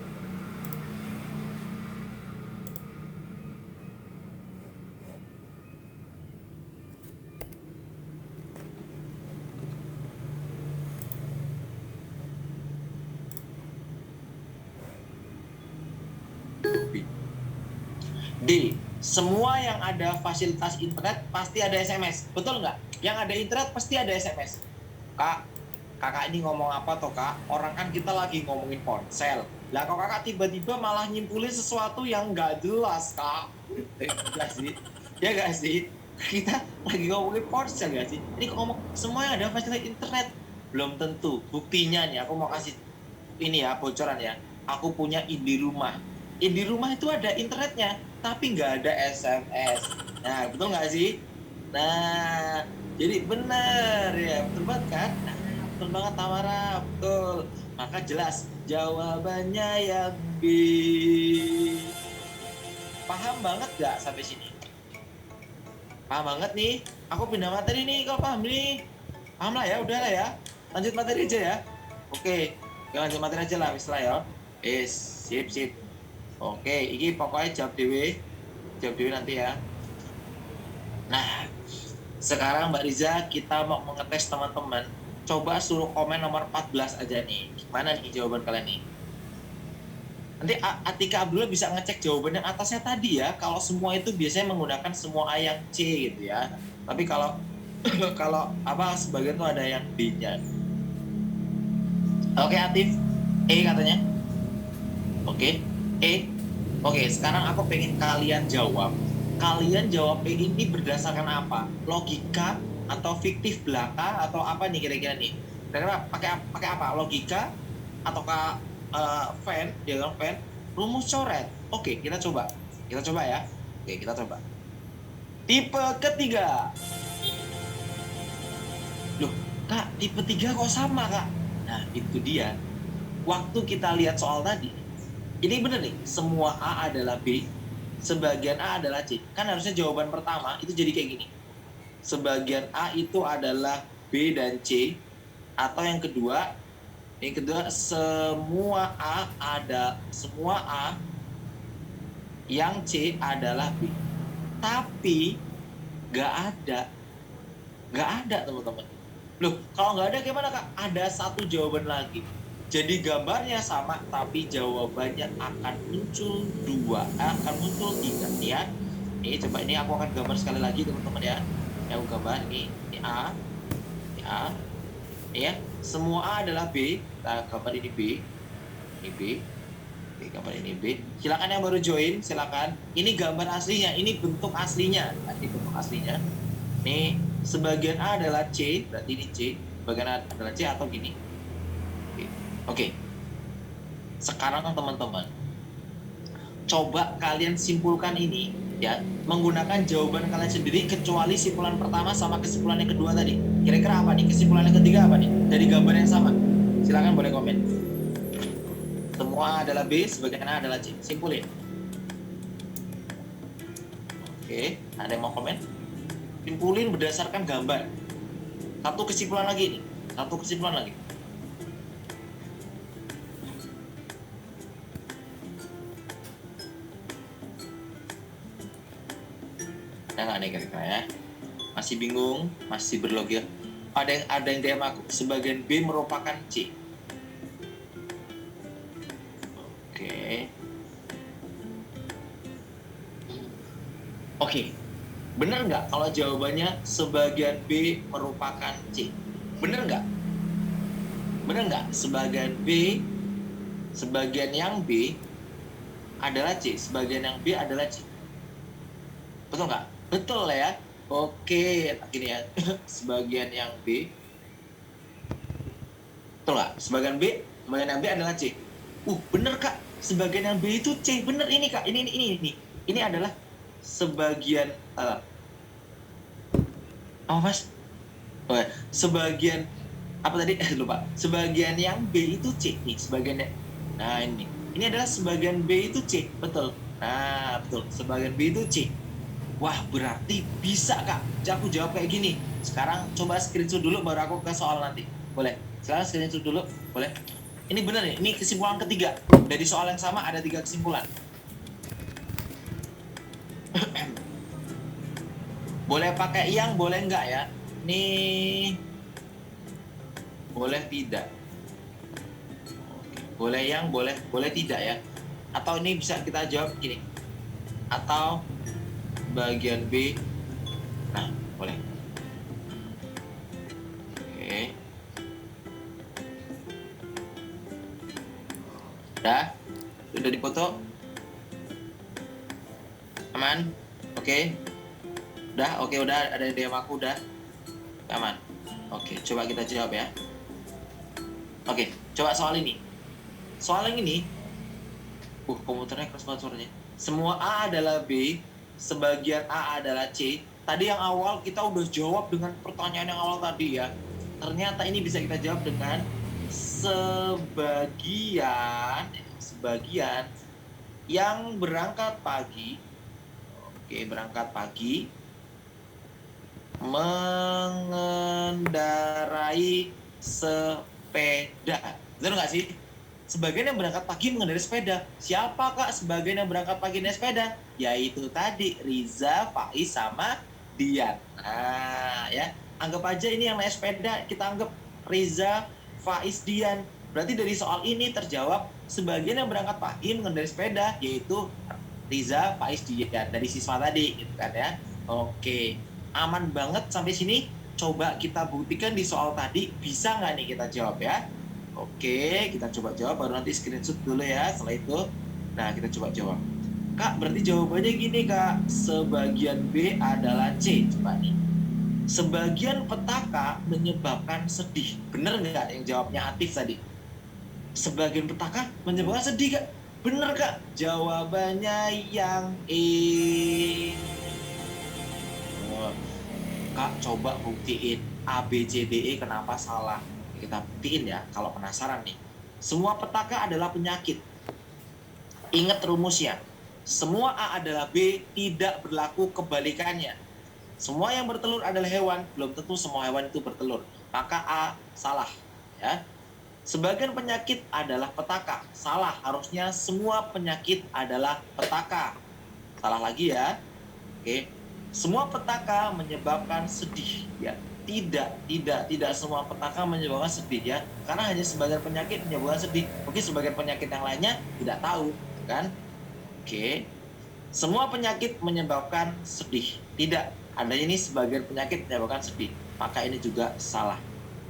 D. Semua yang ada fasilitas internet pasti ada SMS. Betul nggak? Yang ada internet pasti ada SMS. Kak, kakak ini ngomong apa toh Kak? Orang kan kita lagi ngomongin ponsel. Lah kok kakak tiba-tiba malah nyimpulin sesuatu yang nggak jelas Kak? Nggak sih? Ya nggak sih? Kita lagi ngomongin ponsel nggak sih? Ini kok ngomong semua yang ada fasilitas internet. Belum tentu. Buktinya nih aku mau kasih ini ya bocoran ya. Aku punya Indi Rumah. Indi Rumah itu ada internetnya, tapi nggak ada SMS. Nah, betul nggak sih? Nah, jadi benar ya, betul banget kan? Nah, betul banget Tamara, betul. Maka jelas jawabannya yang B. Paham banget nggak sampai sini? Paham banget nih. Aku pindah materi nih, kalau paham nih. Paham lah ya, udah lah ya. Lanjut materi aja ya. Oke, lanjut materi aja lah, misalnya ya. Sip. Oke, ini pokoknya jawab dewe nanti ya. Nah, Sekarang Mbak Riza, kita mau mengetes teman-teman. Coba suruh komen nomor 14 aja nih. Gimana nih jawaban kalian nih? Nanti Atika Abdullah bisa ngecek jawaban yang atasnya tadi ya. Kalau semua itu biasanya menggunakan semua A yang C gitu ya. Tapi kalau kalau apa sebagian tuh ada yang B-nya. Oke, Atif. E katanya. Oke. E. Oke, sekarang aku pengen kalian jawab. Kalian jawab E ini berdasarkan apa? Logika atau fiktif belaka atau apa nih kira-kira nih? Kira-kira pakai apa? Logika ataukah fan, diagram fan, rumus coret? Oke, kita coba. Kita coba ya. Oke, kita coba. Tipe ketiga. Loh, Kak, tipe 3 kok sama, Kak? Nah, itu dia. Waktu kita lihat soal tadi, ini bener nih, semua A adalah B, sebagian A adalah C. Kan harusnya jawaban pertama itu jadi kayak gini. Sebagian A itu adalah B dan C. Atau yang kedua semua A yang C adalah B. Tapi nggak ada teman-teman. Loh, kalau nggak ada gimana, Kak? Ada satu jawaban lagi. Jadi gambarnya sama, tapi jawabannya akan muncul 3 ya. Ini coba, ini aku akan gambar sekali lagi teman-teman ya. Aku gambar ini A, ini ya. Semua A adalah B. Kita gambar ini B, ini B, gambar ini B. Silakan yang baru join, silakan. Ini gambar aslinya, ini bentuk aslinya. Ini bentuk aslinya. Ini sebagian A adalah C, berarti ini C. Sebagian A adalah C atau gini. Oke. Sekarang teman-teman, coba kalian simpulkan ini ya, menggunakan jawaban kalian sendiri kecuali kesimpulan pertama sama kesimpulan yang kedua tadi. Kira-kira apa nih? Kesimpulan yang ketiga apa nih? Dari gambar yang sama. Silakan boleh komen. Semua adalah B, sebagian A adalah C. Simpulin. Oke, ada yang mau komen? Simpulin berdasarkan gambar. Satu kesimpulan lagi nih. Nggak nih kira-kira ya, masih bingung, masih berlogika. Ada yang DM aku, sebagian B merupakan C. Oke. Bener nggak kalau jawabannya sebagian B merupakan C? Bener nggak sebagian B, sebagian yang B adalah C, sebagian yang B adalah C? Betul nggak? Betul ya. Oke, gini ya. Sebagian yang B, betul nggak? Sebagian yang B adalah C. Bener Kak. Sebagian yang B itu C. Bener ini Kak. Ini adalah sebagian apa Mas? Sebagian apa tadi? Lupa. Sebagian yang B itu C nih. Nah ini adalah sebagian B itu C. Betul. Nah betul. Sebagian B itu C. Wah, berarti bisa Kak. Aku jawab kayak gini. Sekarang coba screenshot dulu baru aku ke soal nanti. Boleh? Sekarang screenshot dulu. Boleh? Ini benar nih. Ini kesimpulan ketiga. Dari soal yang sama ada 3 kesimpulan. Boleh pakai yang, boleh enggak ya? Nih. Boleh tidak. Boleh yang, boleh tidak ya? Atau ini bisa kita jawab gini. Atau bagian B. Nah, boleh. Oke. Udah dipoto? Aman? Oke. Udah ada DM aku udah. Aman. Oke, coba kita jawab ya. Oke, coba soal ini. Soal yang ini. Komputernya keras banget suaranya. Semua A adalah B, sebagian A adalah C. Tadi yang awal kita udah jawab dengan pertanyaan yang awal tadi ya. Ternyata ini bisa kita jawab dengan sebagian yang berangkat pagi. Oke, berangkat pagi mengendarai sepeda. Benar nggak sih? Sebagian yang berangkat pagi mengendarai sepeda. Siapa Kak sebagian yang berangkat pagi naik sepeda? Yaitu tadi Riza, Faiz, sama Dian. Nah, ya. Anggap aja ini yang naik sepeda, kita anggap Reza, Faiz, Dian. Berarti dari soal ini terjawab sebagian yang berangkat pagi mengendarai sepeda, yaitu Riza, Faiz, Dian dari siswa tadi, gitu kan ya. Oke, aman banget sampai sini. Coba kita buktikan di soal tadi, bisa nggak nih kita jawab ya? Oke, kita coba jawab, baru nanti screenshot dulu ya setelah itu. Nah, kita coba jawab. Kak, berarti jawabannya gini Kak, sebagian B adalah C. Coba nih. Sebagian petaka menyebabkan sedih. Bener nggak yang jawabnya Atif tadi? Sebagian petaka menyebabkan sedih Kak? Bener Kak? Jawabannya yang E. Oh, Kak, coba buktiin A, B, C, D, E kenapa salah. Kita buktiin ya, kalau penasaran nih. Semua petaka adalah penyakit. Ingat rumusnya. Semua A adalah B, tidak berlaku kebalikannya. Semua yang bertelur adalah hewan, belum tentu semua hewan itu bertelur. Maka A salah. Ya. Sebagian penyakit adalah petaka. Salah, harusnya semua penyakit adalah petaka. Salah lagi ya. Oke. Semua petaka menyebabkan sedih. Ya. Tidak semua petaka menyebabkan sedih ya. Karena hanya sebagian penyakit menyebabkan sedih. Mungkin sebagian penyakit yang lainnya tidak tahu, kan? Oke. Semua penyakit menyebabkan sedih. Tidak. Ada ini sebagian penyakit menyebabkan sedih. Maka ini juga salah.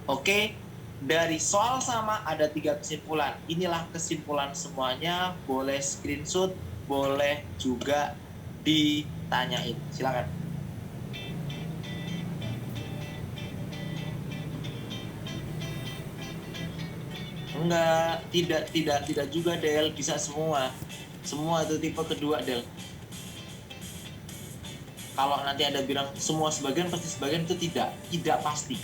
Oke. Dari soal sama ada 3 kesimpulan. Inilah kesimpulan semuanya. Boleh screenshot, boleh juga ditanyain. Silakan. Enggak, tidak juga Del, bisa semua. Semua itu tipe kedua Del. Kalau nanti ada bilang semua sebagian pasti sebagian, itu tidak pasti.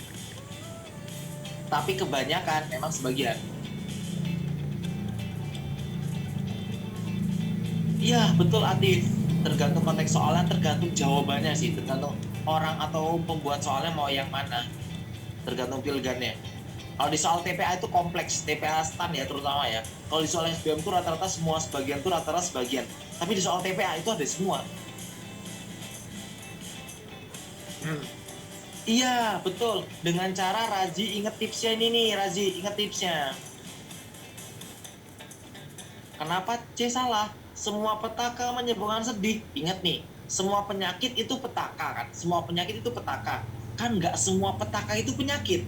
Tapi kebanyakan memang sebagian. Iya, betul Atif. Tergantung konteks soalnya, tergantung jawabannya sih, tergantung orang atau pembuat soalnya mau yang mana. Tergantung pilihannya. Kalau di soal TPA itu kompleks, TPA STAN ya terutama ya. Kalau di soal SBM itu rata-rata semua sebagian itu rata-rata sebagian. Tapi di soal TPA itu ada semua. Iya, betul. Dengan cara Razi inget tipsnya ini nih, Razi inget tipsnya. Kenapa C salah? Semua petaka menyebabkan sedih. Ingat nih, semua penyakit itu petaka kan? Semua penyakit itu petaka. Kan nggak semua petaka itu penyakit.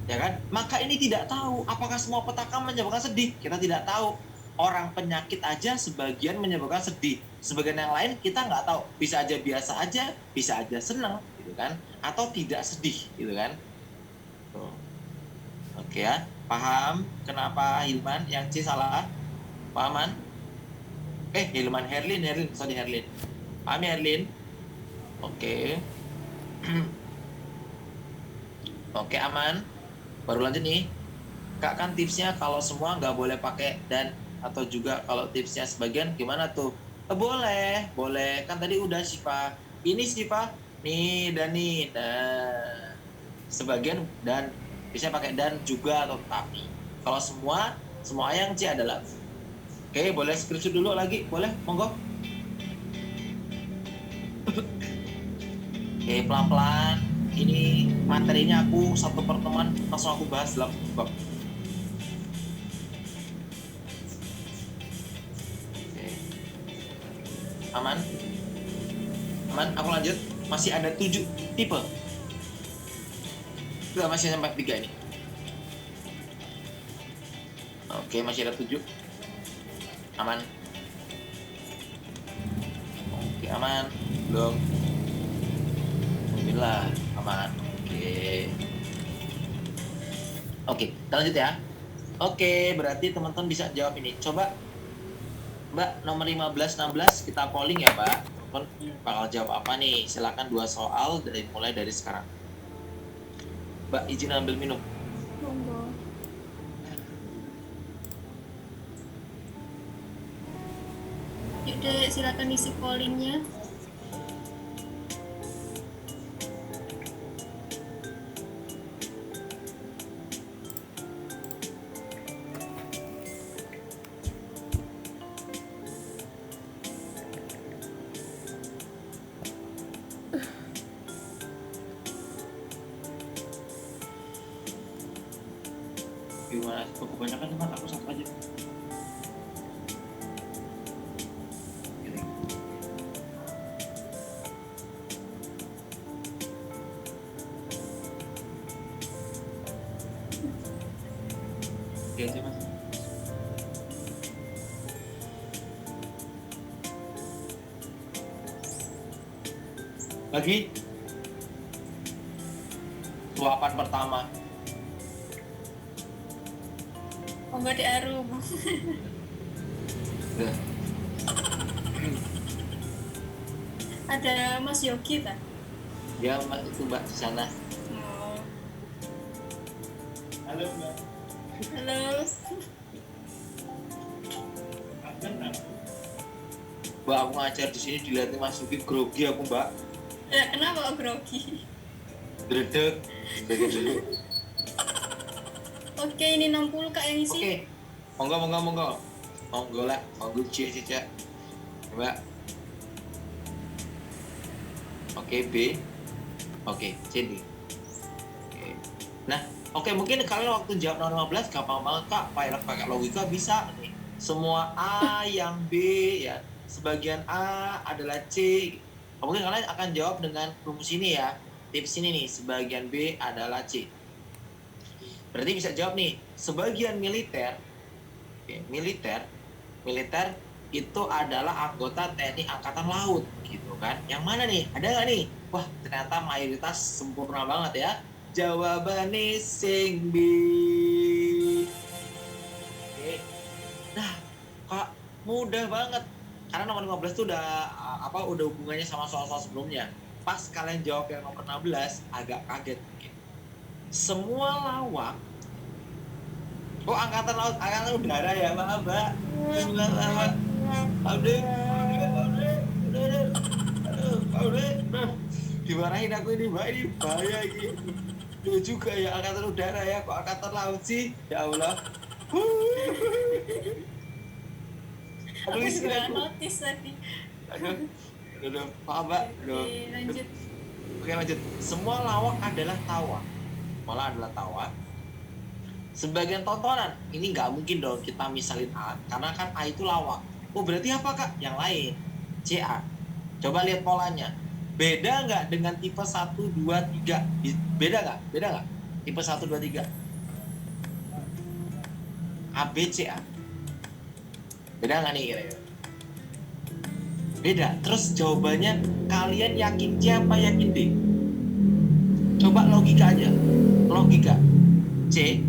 Ya kan? Maka ini tidak tahu apakah semua petaka menyebabkan sedih. Kita tidak tahu. Orang penyakit aja sebagian menyebabkan sedih. Sebagian yang lain kita nggak tahu. Bisa aja biasa aja, bisa aja senang, gitu kan? Atau tidak sedih, gitu kan? Tuh. Oke ya, paham kenapa Hilman yang C salah? Pahaman? Hilman, Herlin, sorry Herlin. Paham ya Herlin? Oke. Oke, aman. Baru lanjut nih. Kak, kan tipsnya kalau semua nggak boleh pakai dan, atau juga kalau tipsnya sebagian gimana tuh? Boleh. Kan tadi udah Sipa. Ini Sipa, nih dan nih. Nah, sebagian dan bisa pakai dan juga atau tapi. Kalau semua yang C adalah. Oke, boleh screenshot dulu lagi, boleh, monggo. Oke, pelan-pelan. Ini materinya aku satu pertemuan langsung aku bahas dalam bab. Aman, aku lanjut. Masih ada 7 tipe. Sudah, masih sampai 3 ini. Oke, masih ada 7. Aman. Oke, aman. Belum. Alhamdulillah, aman. Oke, kita lanjut ya. Oke, berarti teman-teman bisa jawab ini. Coba Mbak, nomor 15-16 kita polling ya, Mbak. Bakal jawab apa nih? Silakan 2 soal mulai dari sekarang. Mbak, izin ambil minum. Monggo. Yaudah, silakan isi pollingnya. Gimana? Kebanyakan teman aku satu aja. Gini. Oke aja mas. Lagi suapan pertama. Oh nggak diarum. Udah. Ada Mas Yogi tak? Ya mbak itu mbak di sana. Oh. Halo mbak. Halo. Mbak aku ngajar di sini dilihatin Mas Yuki grogi aku mbak. Kenapa grogi? Dredeg. Oke, ini 60 Kak yang isi. Oke. Monggo lah, monggo cek. Mbak. Oke B. Oke C D. Oke. Nah, oke mungkin kalian waktu jawab 015 gampang banget Kak. Pakai logika bisa nih. Semua A yang B ya. Sebagian A adalah C. Mungkin kalian akan jawab dengan rumus ini ya. Tips ini nih, sebagian B adalah C. Berarti bisa jawab nih, sebagian militer, oke, militer itu adalah anggota TNI Angkatan Laut, gitu kan? Yang mana nih? Ada nggak nih? Wah, ternyata mayoritas sempurna banget ya. Jawabannya sing B. Oke. Nah, Kak, mudah banget. Karena nomor 15 itu udah hubungannya sama soal-soal sebelumnya. Pas kalian jawab yang nomor 16 agak kaget mungkin. Semua lawak. Oh, angkatan udara ya, maaf, Mbak. Dimarahin aku ini, Mbak. Ini bahaya ini. Lu juga ya angkatan udara ya, kok angkatan laut sih? Ya Allah. Aku juga notice tadi. Aduh, paham Mbak. Oke, lanjut. Oke lanjut. Semua lawak adalah tawa. Malah adalah tawa. Sebagian tontonan, ini nggak mungkin dong kita misalin A, karena kan A itu lawak. Oh berarti apa Kak? Yang lain. CA. Coba lihat polanya. Beda nggak dengan tipe 1, 2, 3? Beda nggak? Tipe 1, 2, 3. A, B, C, A. Beda nggak nih kira-kira? Beda. Terus jawabannya kalian yakin C apa yakin D? Coba logika aja. Logika. C.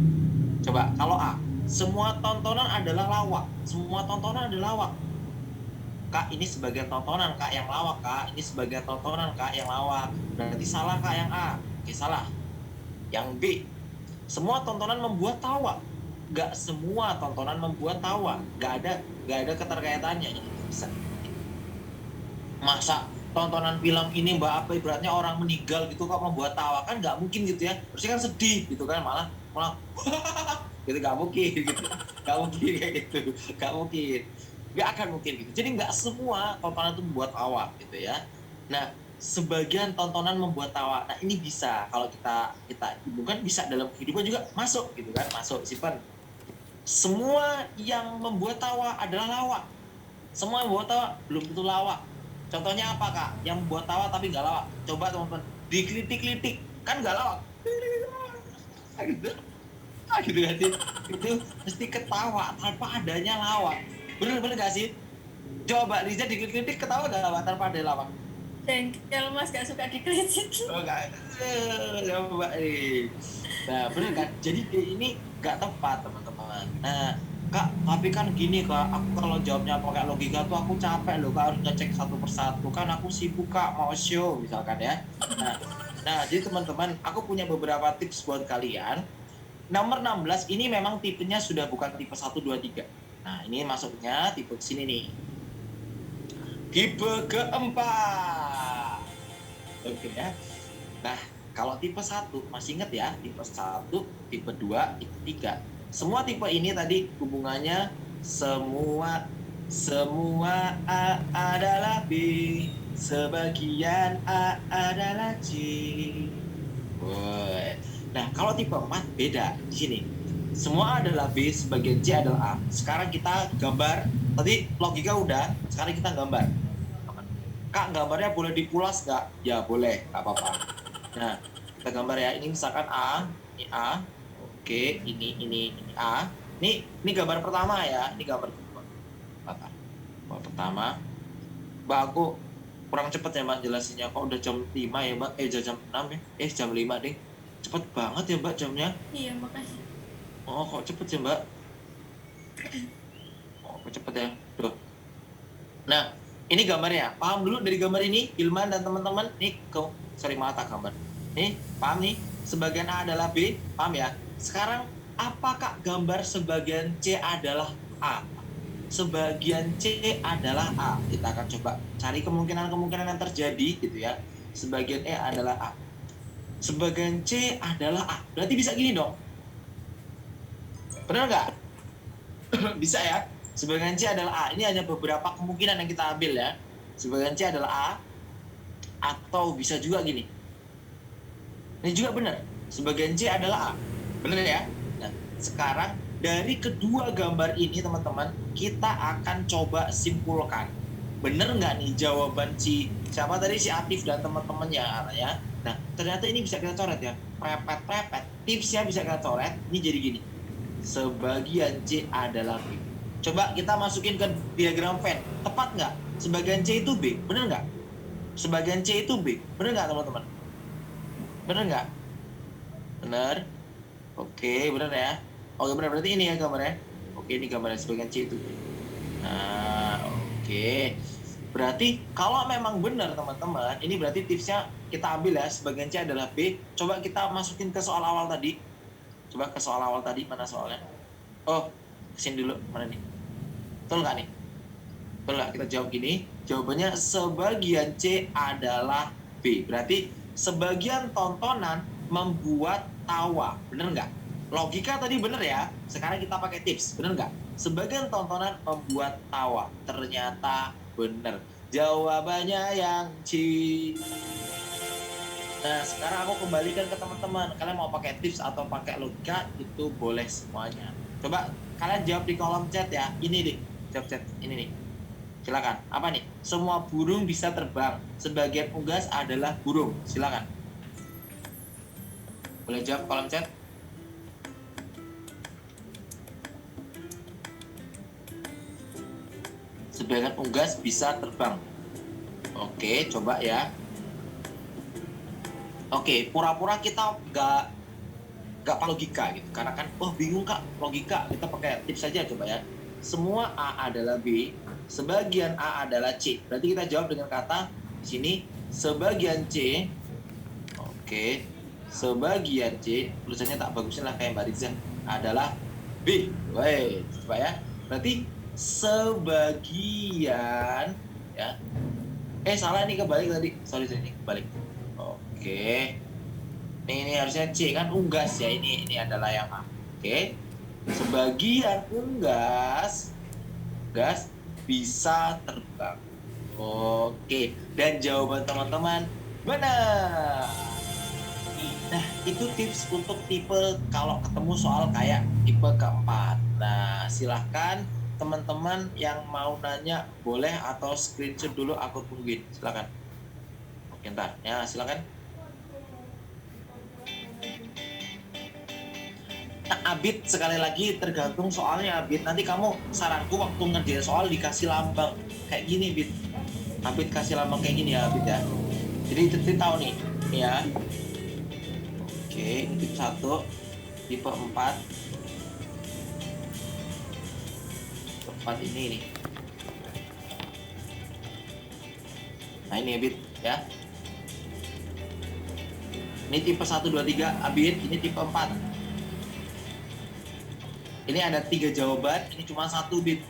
Coba kalau A. Semua tontonan adalah lawak. Semua tontonan adalah lawak. Kak, ini sebagian tontonan Kak yang lawak Kak. Ini sebagian tontonan Kak yang lawak. Berarti salah Kak yang A. Oke, salah. Yang B. Semua tontonan membuat tawa. Gak semua tontonan membuat tawa. Gak ada keterkaitannya. Ini bisa. Masa tontonan film ini Mbak apa ibaratnya orang meninggal gitu kok membuat tawa, kan nggak mungkin gitu ya, harusnya kan sedih gitu kan, malah gitu, nggak mungkin gitu, nggak mungkin kayak gitu, nggak akan mungkin gitu. Jadi nggak semua tontonan itu membuat tawa gitu ya. Nah, sebagian tontonan membuat tawa, nah ini bisa kalau kita hubungkan, bisa dalam kehidupan juga masuk gitu kan, masuk simpan. Semua yang membuat tawa adalah lawak. Semua yang membuat tawa belum tentu lawak. Contohnya apa Kak? Yang buat tawa tapi nggak lawak. Coba teman-teman, dikritik-kritik kan nggak lawak. Gitu kan sih? Itu mesti ketawa tanpa adanya lawak. Bener-bener gak sih? Coba Riza dikritik ketawa nggak lawak tanpa ada lawak? Jengkel Mas, gak suka dikritik. Oh nggak. Coba nih. Nah bener kan? Jadi ini nggak tepat teman-teman. Nah Kak, tapi kan gini Kak, aku kalau jawabnya pakai logika tuh aku capek loh Kak, harus ngecek satu persatu. Kan aku sibuk Kak, mau show misalkan ya. Nah jadi teman-teman, aku punya beberapa tips buat kalian. Nomor 16 ini memang tipenya sudah bukan tipe 1, 2, 3. Nah ini masuknya tipe sini nih. Tipe keempat. Oke ya. Nah kalau tipe 1, masih ingat ya, tipe 1, tipe 2, tipe 3. Semua tipe ini tadi hubungannya semua A adalah B, sebagian A adalah C. Woy. Nah, kalau tipe 4 beda di sini. semua A adalah B, sebagian C adalah A. Sekarang kita gambar, tadi logika udah, sekarang kita gambar. Kak, gambarnya boleh dipulas nggak? Ya boleh, nggak apa-apa. Nah, kita gambar ya, ini misalkan A, ini A, oke, ini A. Ini gambar pertama ya, ini gambar kedua. Gambar pertama. Mbak, aku kurang cepet ya Mbak jelasinnya, kok udah jam 5 ya Mbak, jam 6 ya, jam 5 deh. Cepet banget ya Mbak jamnya. Iya, makasih. Oh, kok cepet ya Mbak? Oh, kok cepet ya? Tuh. Nah, ini gambarnya. Paham dulu dari gambar ini, Ilman dan teman-teman. Nih, sorry mata gambar. Nih, paham nih? Sebagian A adalah B, paham ya? Sekarang, apakah gambar sebagian C adalah A? Sebagian C adalah A. Kita akan coba cari kemungkinan-kemungkinan yang terjadi gitu ya. Sebagian E adalah A. Sebagian C adalah A. Berarti bisa gini dong. Benar nggak? Bisa ya? Sebagian C adalah A. Ini hanya beberapa kemungkinan yang kita ambil ya. Sebagian C adalah A. Atau bisa juga gini. Ini juga benar. Sebagian C adalah A. Benar ya? Nah, sekarang dari kedua gambar ini teman-teman, kita akan coba simpulkan. Benar nggak nih jawaban siapa tadi, si Atif dan teman-temannya ya? Nah, ternyata ini bisa kita coret ya. Prepet. Tipsnya bisa kita coret. Ini jadi gini. Sebagian C adalah B. Coba kita masukin ke diagram Venn. Tepat nggak? Sebagian C itu B. Benar nggak? Sebagian C itu B. Benar nggak teman-teman? Benar nggak? Benar. Oke, benar ya. Oke, benar, berarti ini ya gambarnya. Oke, ini gambarnya sebagian C itu. Nah, oke. Berarti kalau memang benar teman-teman, ini berarti tipsnya kita ambil ya, sebagian C adalah B. Coba kita masukin ke soal awal tadi. Coba ke soal awal tadi, mana soalnya? Oh, kesini dulu, mana nih? Betul nggak nih? Betul nggak? Kita jawab gini. Jawabannya sebagian C adalah B. Berarti sebagian tontonan membuat tawa. Benar nggak? Logika tadi bener ya, sekarang kita pakai tips, bener nggak? Sebagian tontonan membuat tawa, ternyata bener. Jawabannya yang C. Nah, sekarang aku kembalikan ke teman-teman. Kalian mau pakai tips atau pakai logika, itu boleh semuanya. Coba kalian jawab di kolom chat ya. Ini nih, jawab chat, ini nih. Silakan. Apa nih? Semua burung bisa terbang. Sebagian unggas adalah burung. Silakan. Boleh jawab kolom chat. Sebagian unggas bisa terbang. Oke, coba ya. Oke, pura-pura kita nggak pakai logika gitu. Karena kan, bingung Kak, logika. Kita pakai tips saja coba ya. Semua A adalah B, sebagian A adalah C. Berarti kita jawab dengan kata di sini sebagian C. Oke, sebagian C. Tulisannya tak bagusin lah kayak Mbak Riza. Adalah B. Woi, coba ya. Berarti sebagian ya, salah nih, kebalik tadi, sorry ini kebalik. Oke, ini harusnya C kan, unggas ya, ini adalah yang A. Oke, sebagian unggas bisa terbang. Oke, dan jawaban teman-teman benar. Nah, itu tips untuk tipe kalau ketemu soal kayak tipe keempat. Nah, silahkan teman-teman yang mau nanya boleh, atau screenshot dulu, aku tungguin. Silakan. Oke, ntar ya, silakan. Nah, Abid, sekali lagi tergantung soalnya Abid. Nanti kamu, saranku waktu ngerjain soal dikasih lambang kayak gini Abid. Abid kasih lambang kayak gini ya Abid ya. Jadi itu tahu nih ya. Oke, tipe 1, tipe 4. Ini nih. Nah, ini Abid ya. Ini tipe 1, 2, 3 Abid, ini tipe 4. Ini ada 3 jawaban, ini cuma 1 Abid.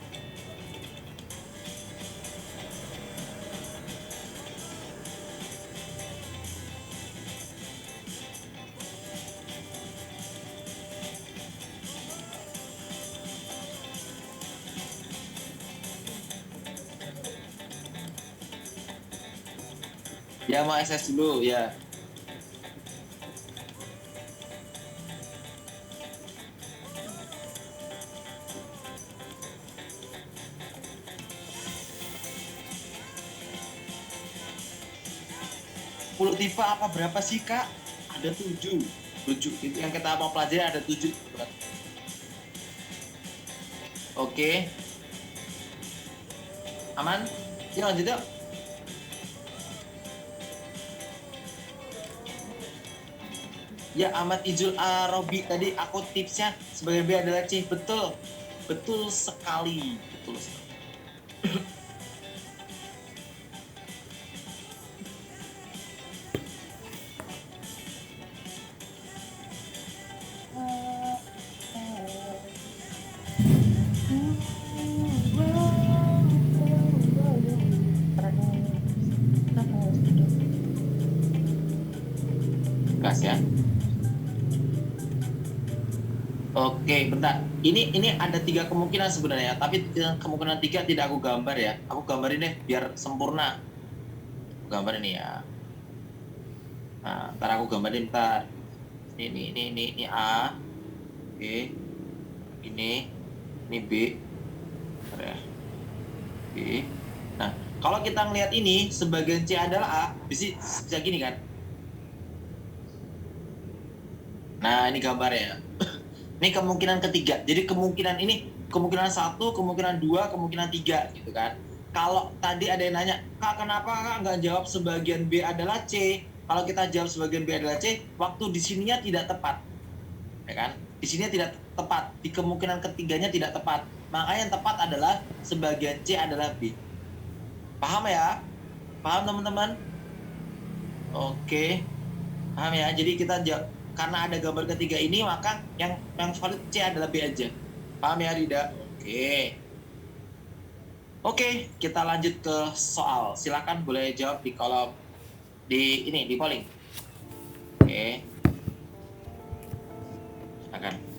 Ya, mau SS dulu ya. 10 tipe apa berapa sih Kak? Ada 7. 7 itu yang kita mau pelajari ada 7. Oke. Aman? Yuk lanjut yuk. Ya Ahmad Ijul Arabi tadi aku tipsnya sebagai B adalah C. Betul. Betul sekali. Betul sekali. Gas ya. Oke, bentar. Ini ada 3 kemungkinan sebenarnya, tapi kemungkinan 3 tidak aku gambar ya. Aku gambarin deh biar sempurna. Aku gambar ini ya. Nah, ntar aku gambarin ntar. Ini A. Oke. Ini B. Bentar ya. B. Nah, kalau kita ngelihat ini sebagian C adalah A, bisa gini kan? Nah, ini gambarnya. Ini kemungkinan ketiga. Jadi kemungkinan 1, kemungkinan 2, kemungkinan 3 gitu kan. Kalau tadi ada yang nanya, Kak kenapa Kak nggak jawab sebagian B adalah C? Kalau kita jawab sebagian B adalah C, waktu di sininya tidak tepat. Ya kan? Di sininya tidak tepat. Di kemungkinan ketiganya tidak tepat. Maka yang tepat adalah sebagian C adalah B. Paham ya? Paham teman-teman? Oke. Paham ya? Jadi kita jawab. Karena ada gambar ketiga ini, maka yang valid C adalah B aja. Paham ya, Rida? Oke, kita lanjut ke soal. Silakan boleh jawab di kolom di polling. Oke. Silakan.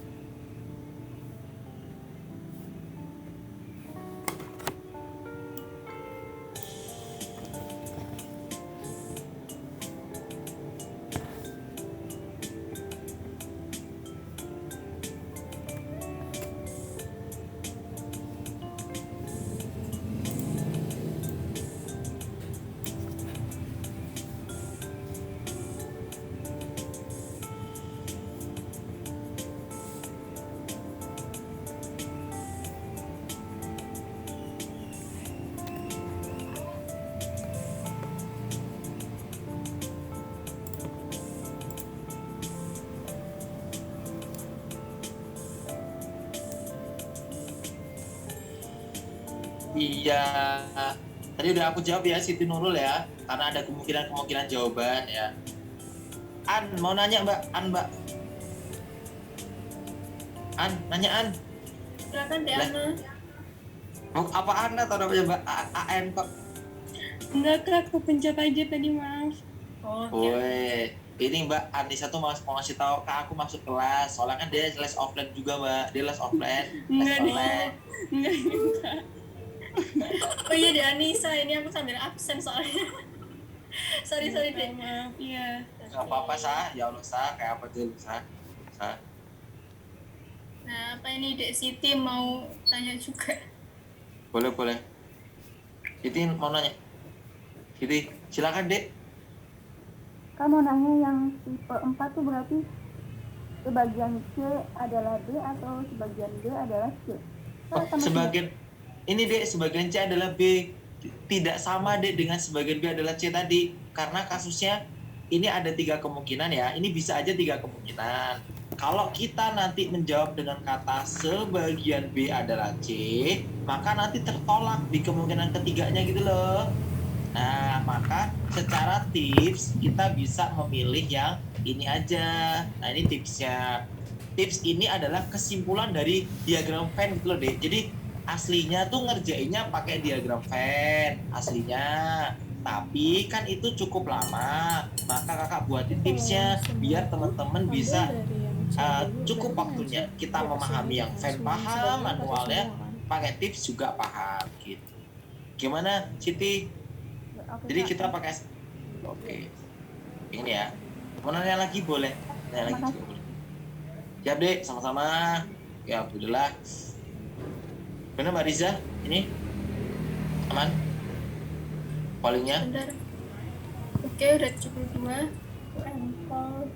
Iya, tadi udah aku jawab ya Siti Nurul ya, karena ada kemungkinan jawaban ya. Mau nanya Mbak, Mbak. Nanya Silakan deh Ana. Apa atau namanya Mbak? AN kok. Enggak Kak, aku pencet aja tadi, maaf. Woi, ini Mbak Anissa tuh mau ngasih tahu Kak aku masuk kelas, soalnya kan dia les offline juga Mbak, dia les offline, les online. Enggak. Oh iya deh Anissa, ini aku sambil absen soalnya. sorry deh. Maaf, iya. Gak apa-apa Sah, ya Allah Sah, kayak apa dulu Sah. Nah, apa ini Dek Siti mau tanya juga? Boleh. Siti mau nanya. Siti, silakan Dek. Kamu nanya yang tipe 4 tuh berarti sebagian C adalah D atau sebagian D adalah C? Sebagian C adalah B. Tidak sama Dek dengan sebagian B adalah C tadi. Karena kasusnya ini ada 3 kemungkinan ya. Ini bisa aja 3 kemungkinan. Kalau kita nanti menjawab dengan kata sebagian B adalah C, maka nanti tertolak di kemungkinan ketiganya gitu loh. Nah, maka secara tips kita bisa memilih yang ini aja. Nah, ini tipsnya. Tips ini adalah kesimpulan dari diagram Venn gitu loh, Dek. Jadi aslinya tuh ngerjainnya pakai diagram Venn aslinya. Tapi kan itu cukup lama. Maka kakak buatin tipsnya biar teman-teman bisa cukup waktunya kita memahami yang Venn paham, manualnya pakai tips juga paham gitu. Gimana Siti? Jadi kita pakai ini ya. Mau nanya lagi boleh? Nanya lagi juga boleh. Siap Dek, sama-sama. Ya alhamdulillah. Benar Mbak Riza? Ini aman? Pollingnya? Bentar. Oke, udah 72. Empol.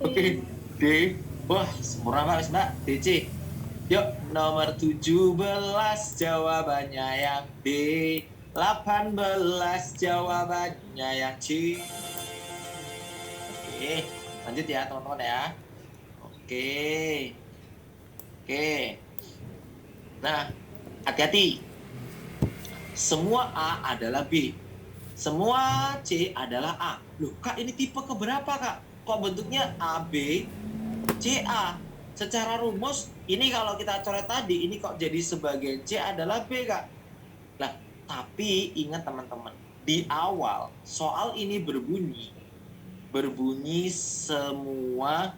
Oke, D. Wah, sempurna Mbak, Mbak. DC. Yuk, nomor 17 jawabannya yang D. 18 jawabannya yang C. Oke, lanjut ya teman-teman ya. Oke. Nah, hati-hati. Semua A adalah B. Semua C adalah A. Loh, Kak, ini tipe keberapa, Kak? Kok bentuknya A, B, C, A? Secara rumus, ini kalau kita coret tadi, ini kok jadi sebagian C adalah B, Kak? Nah, tapi ingat teman-teman, di awal soal ini berbunyi semua.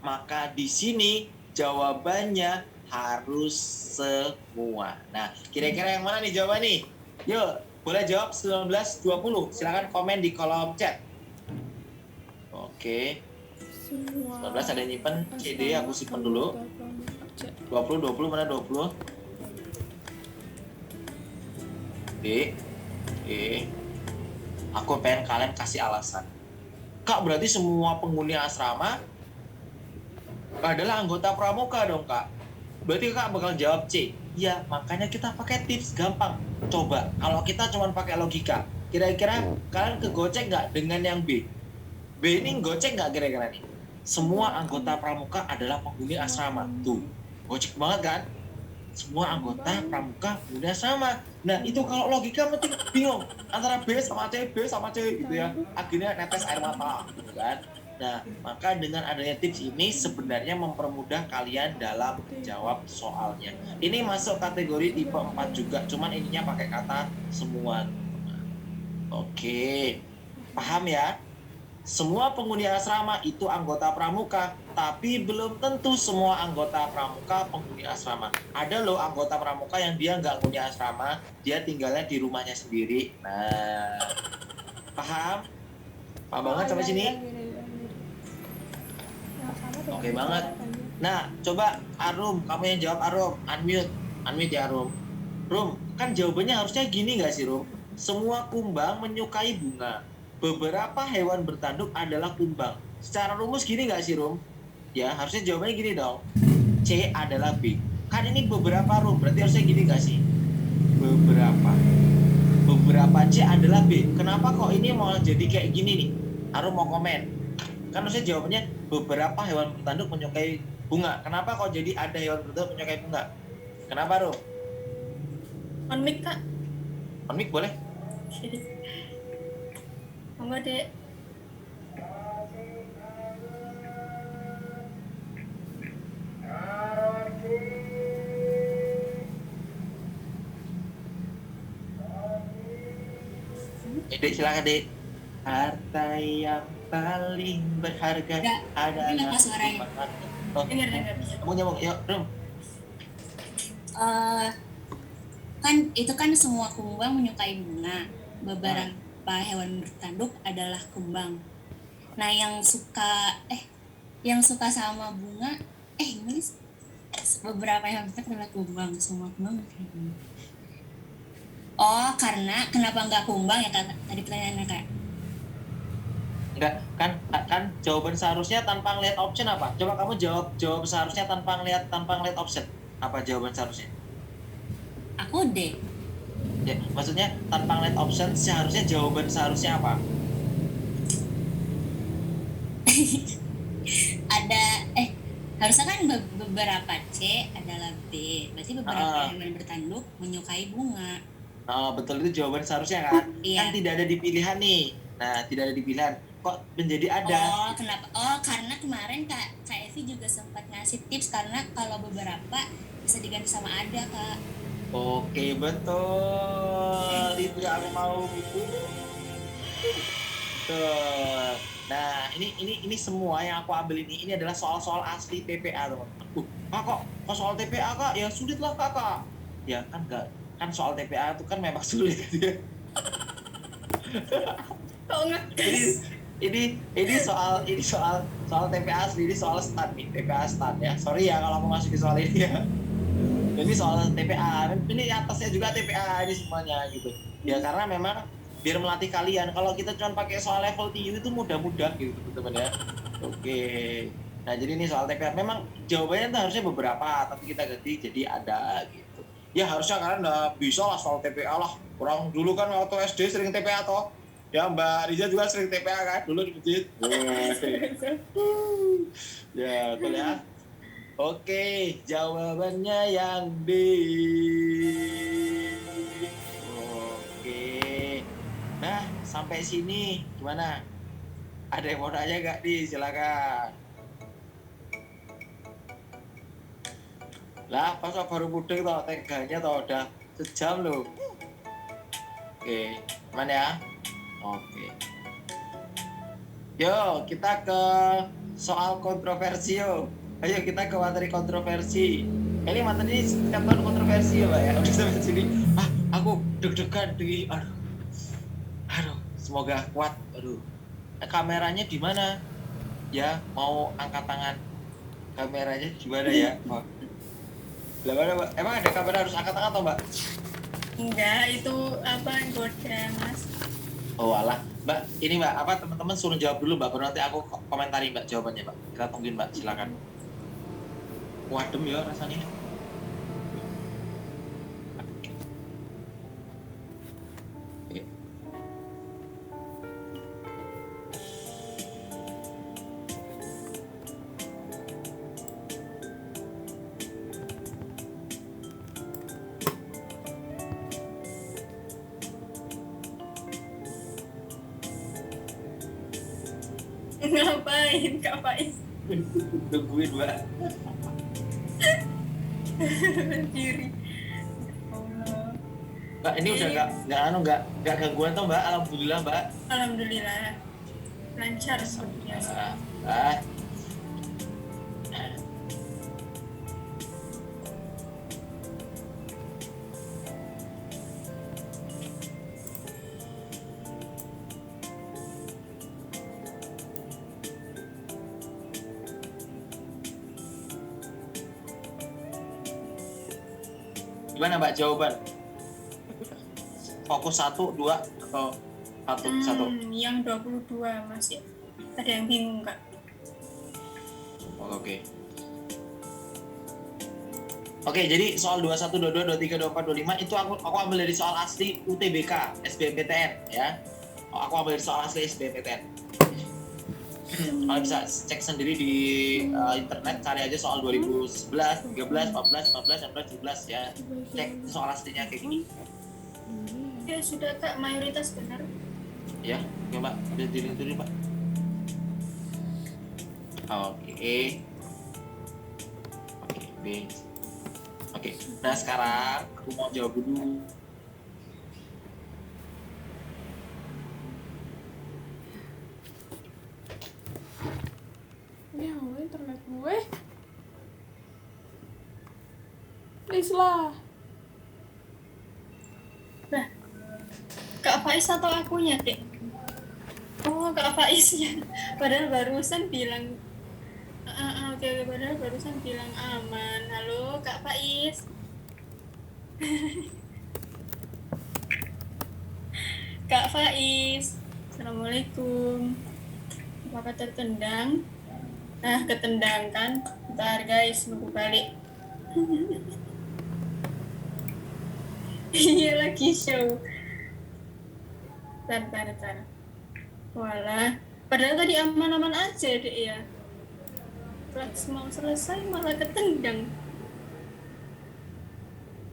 Maka di sini jawabannya harus semua. Nah, kira-kira yang mana nih jawaban nih? Yuk, boleh jawab 19-20. Silakan komen di kolom chat. Oke. 19 ada yang nyimpen CD, aku simpen dulu. 20 mana 20? D. Aku pengen kalian kasih alasan. Kak, berarti semua penghuni asrama adalah anggota pramuka dong, Kak. Berarti Kak bakal jawab C. Ya, makanya kita pakai tips gampang. Coba, kalau kita cuma pakai logika, kira-kira kalian kegocek nggak dengan yang B? B ini gocek nggak kira-kira nih? Semua anggota pramuka adalah penghuni asrama. Tuh, gocek banget kan? Semua anggota pramuka penghuni asrama. Nah, itu kalau logika mesti bingung antara B sama C gitu ya. Akhirnya netes air mata gitu kan. Nah, maka dengan adanya tips ini sebenarnya mempermudah kalian dalam menjawab soalnya. Ini masuk kategori tipe 4 juga, cuman ininya pakai kata semua. Oke, paham ya? Semua penghuni asrama itu anggota pramuka, tapi belum tentu semua anggota pramuka penghuni asrama. Ada loh anggota pramuka yang dia nggak penghuni asrama, dia tinggalnya di rumahnya sendiri. Nah, paham? Paham banget sampai sini? Oke banget. Nah, coba Arum, kamu yang jawab Arum, unmute ya Arum. Rum, kan jawabannya harusnya gini nggak sih Rum? Semua kumbang menyukai bunga. Beberapa hewan bertanduk adalah kumbang. Secara rumus gini nggak sih Rum? Ya, harusnya jawabannya gini dong. C adalah B. Kan ini beberapa Rum, berarti harusnya gini nggak sih? Beberapa C adalah B. Kenapa kok ini mau jadi kayak gini nih? Arum mau komen. Kan harusnya jawabannya beberapa hewan bertanduk menyukai bunga. Kenapa kok jadi ada hewan bertanduk menyukai bunga? Kenapa Rum? On mic, Kak. On mic boleh? Monggo, Dek. Dek, silakan Dek. Harta yang paling berharga adalah Dengar suaranya. Oh, Dengar. nyambung, yuk Rum. Kan itu kan semua kumbang menyukai bunga. Beberapa hewan bertanduk adalah kumbang. Nah, yang suka sama bunga, gimana sih? Beberapa hewan bertanduk adalah kumbang, semua kumbang menyukai bunga. Oh, karena kenapa nggak kumbang ya Kak? Tadi pertanyaannya Kak. Enggak, kan jawaban seharusnya tanpa ngeliat option apa? Coba kamu jawab seharusnya tanpa ngeliat option. Apa jawaban seharusnya? Aku D. Ya, maksudnya tanpa ngeliat option seharusnya jawaban seharusnya apa? Ada harusnya kan beberapa C adalah B. Berarti beberapa hewan bertanduk menyukai bunga. Oh, betul, itu jawaban seharusnya kan? Iya. Kan tidak ada di pilihan nih. Nah, tidak ada di pilihan. Kok menjadi ada? Oh, kenapa? Oh, karena kemarin Kak Evi juga sempat ngasih tips karena kalau beberapa bisa diganti sama ada, Kak. Oke, betul. Itu yang aku mau. Tuh. Nah, ini semua yang aku ambil ini adalah soal-soal asli TPA, teman-teman. Kok soal TPA, Kak? Ya sulit lah, Kak. Ya kan enggak. Kan soal TPA itu kan memang sulit gitu ya. Kok ngegas? Ini soal TPA asli, ini soal stan nih, TPA stan ya. Sorry ya kalau mau masukin soal ini ya. Ini soal TPA, ini atasnya juga TPA ini semuanya gitu. Ya karena memang biar melatih kalian. Kalau kita cuma pakai soal level TU itu mudah-mudah gitu teman-teman ya. Oke. Nah jadi ini soal TPA memang jawabannya tuh harusnya beberapa, tapi kita ganti jadi ada gitu. Ya harusnya kalian udah bisa lah soal TPA lah. Kurang dulu kan waktu SD sering TPA toh. Ya Mbak Riza juga sering TPA kan dulu di masjid. Ya betul ya. Oke, jawabannya yang B. Oke. Nah, sampai sini gimana? Ada yang mau nanya nggak nih? Silakan. Lah, pas baru mudeng toh, teganya toh udah sejam loh. Oke, aman ya? Oke. Yo, kita ke soal kontroversi yo. Ayo kita ke materi kontroversi. Ini materi ini setiap tahun kontroversi ya Pak ya. Udah sampai sini. Aku deg-degan di. Aduh, semoga kuat. Aduh. Kameranya di mana? Ya, mau angkat tangan. Kameranya di mana ya? Oh. Lah mana, Mbak? Emang ada kamera harus angkat tangan atau Mbak? Enggak, itu apa goda Mas. Oh alah, Mbak. Ini Mbak, apa teman-teman suruh jawab dulu Mbak. Baru nanti aku komentari Mbak jawabannya Mbak. Kita tungguin Mbak, silakan. Wadem ya rasanya. Oke. Ngapain Kak Faiz? Tungguin Mbak. Berdiri. Allah. Mbak ini udah nggak gangguan toh Mbak. Alhamdulillah Mbak. Alhamdulillah lancar seperti biasa. Gimana Mbak jawaban? Fokus 1, 2 atau 1? Yang 22 Mas ya. Ada yang bingung Kak? Oh, Oke. Oke, jadi soal 21, 22, 23, 24, 25 itu aku ambil dari soal asli UTBK, SBMPTN ya. Aku ambil dari soal asli SBMPTN. Kalian bisa cek sendiri di internet, cari aja soal 2011, 13, 14, 15, 16, 17 ya. Cek soal aslinya kayak gini. Ya sudah Kak, mayoritas benar. Ya, oke Mbak, udah dilihat Mbak. Oke, B. Oke, nah sekarang aku mau jawab dulu. Ya Allah, internet gue. Please lah. Nah, Kak Faiz atau akunya, Dek? Oh, Kak Faiznya. Padahal barusan bilang oke, padahal barusan bilang aman. Halo, Kak Faiz. Kak Faiz. Assalamualaikum. Apakah tertendang? Nah, ketendang kan? Bentar guys, nunggu balik. Iya lagi show. Bentar. Walah, padahal tadi aman-aman aja deh ya. Pas mau selesai malah ketendang.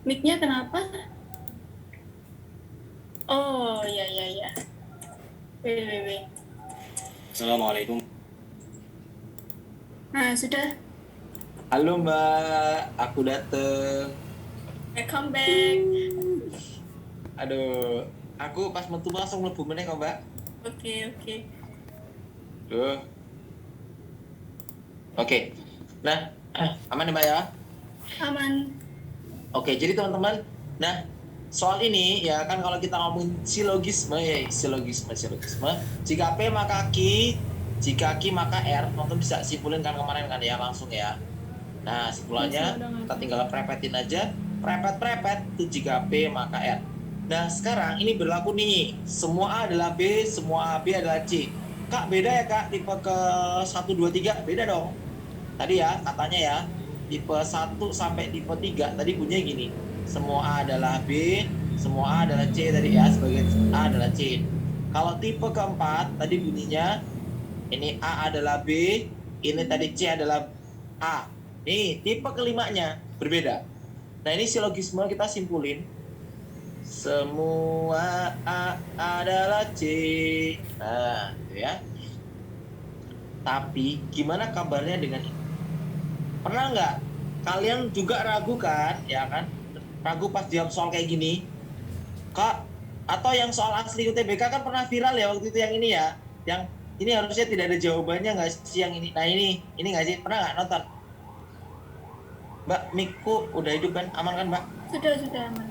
Mic-nya kenapa? Oh, iya. Wait. Assalamualaikum. Nah, sudah. Halo Mbak, aku dateng. Welcome back. Aduh, aku pas metu langsung mlebu meneh kok Mbak. Oke. Duh. Oke. Nah, aman ya Mbak ya? Aman. Oke, jadi teman-teman, nah soal ini ya kan kalau kita ngomongin silogisme, jika P maka Q, jika Q maka R, teman-teman bisa simpulin kan kemarin kan ya langsung ya. Nah, simpulannya kita tinggal prepetin aja. Prepet itu jika B maka R. Nah, sekarang ini berlaku nih. Semua A adalah B, semua B adalah C. Kak, beda ya Kak, tipe ke 1, 2, 3? Beda dong. Tadi ya, katanya ya, tipe 1 sampai tipe 3, tadi bunyinya gini. Semua A adalah B, semua A adalah C tadi ya, sebagian A adalah C. Kalau tipe keempat, tadi bunyinya, ini A adalah B, ini tadi C adalah A. Nih, tipe kelimanya berbeda. Nah, ini silogisme kita simpulin. Semua A adalah C. Nah, gitu ya. Tapi, gimana kabarnya dengan ini? Pernah nggak? Kalian juga ragu kan? Ya kan? Ragu pas jawab soal kayak gini. Kak, atau yang soal asli UTBK kan pernah viral ya waktu itu yang ini ya. Yang ini harusnya tidak ada jawabannya nggak sih yang ini? Nah, ini nggak sih? Pernah nggak nonton? Mbak, mikku udah hidup kan? Aman kan, Mbak? Sudah aman.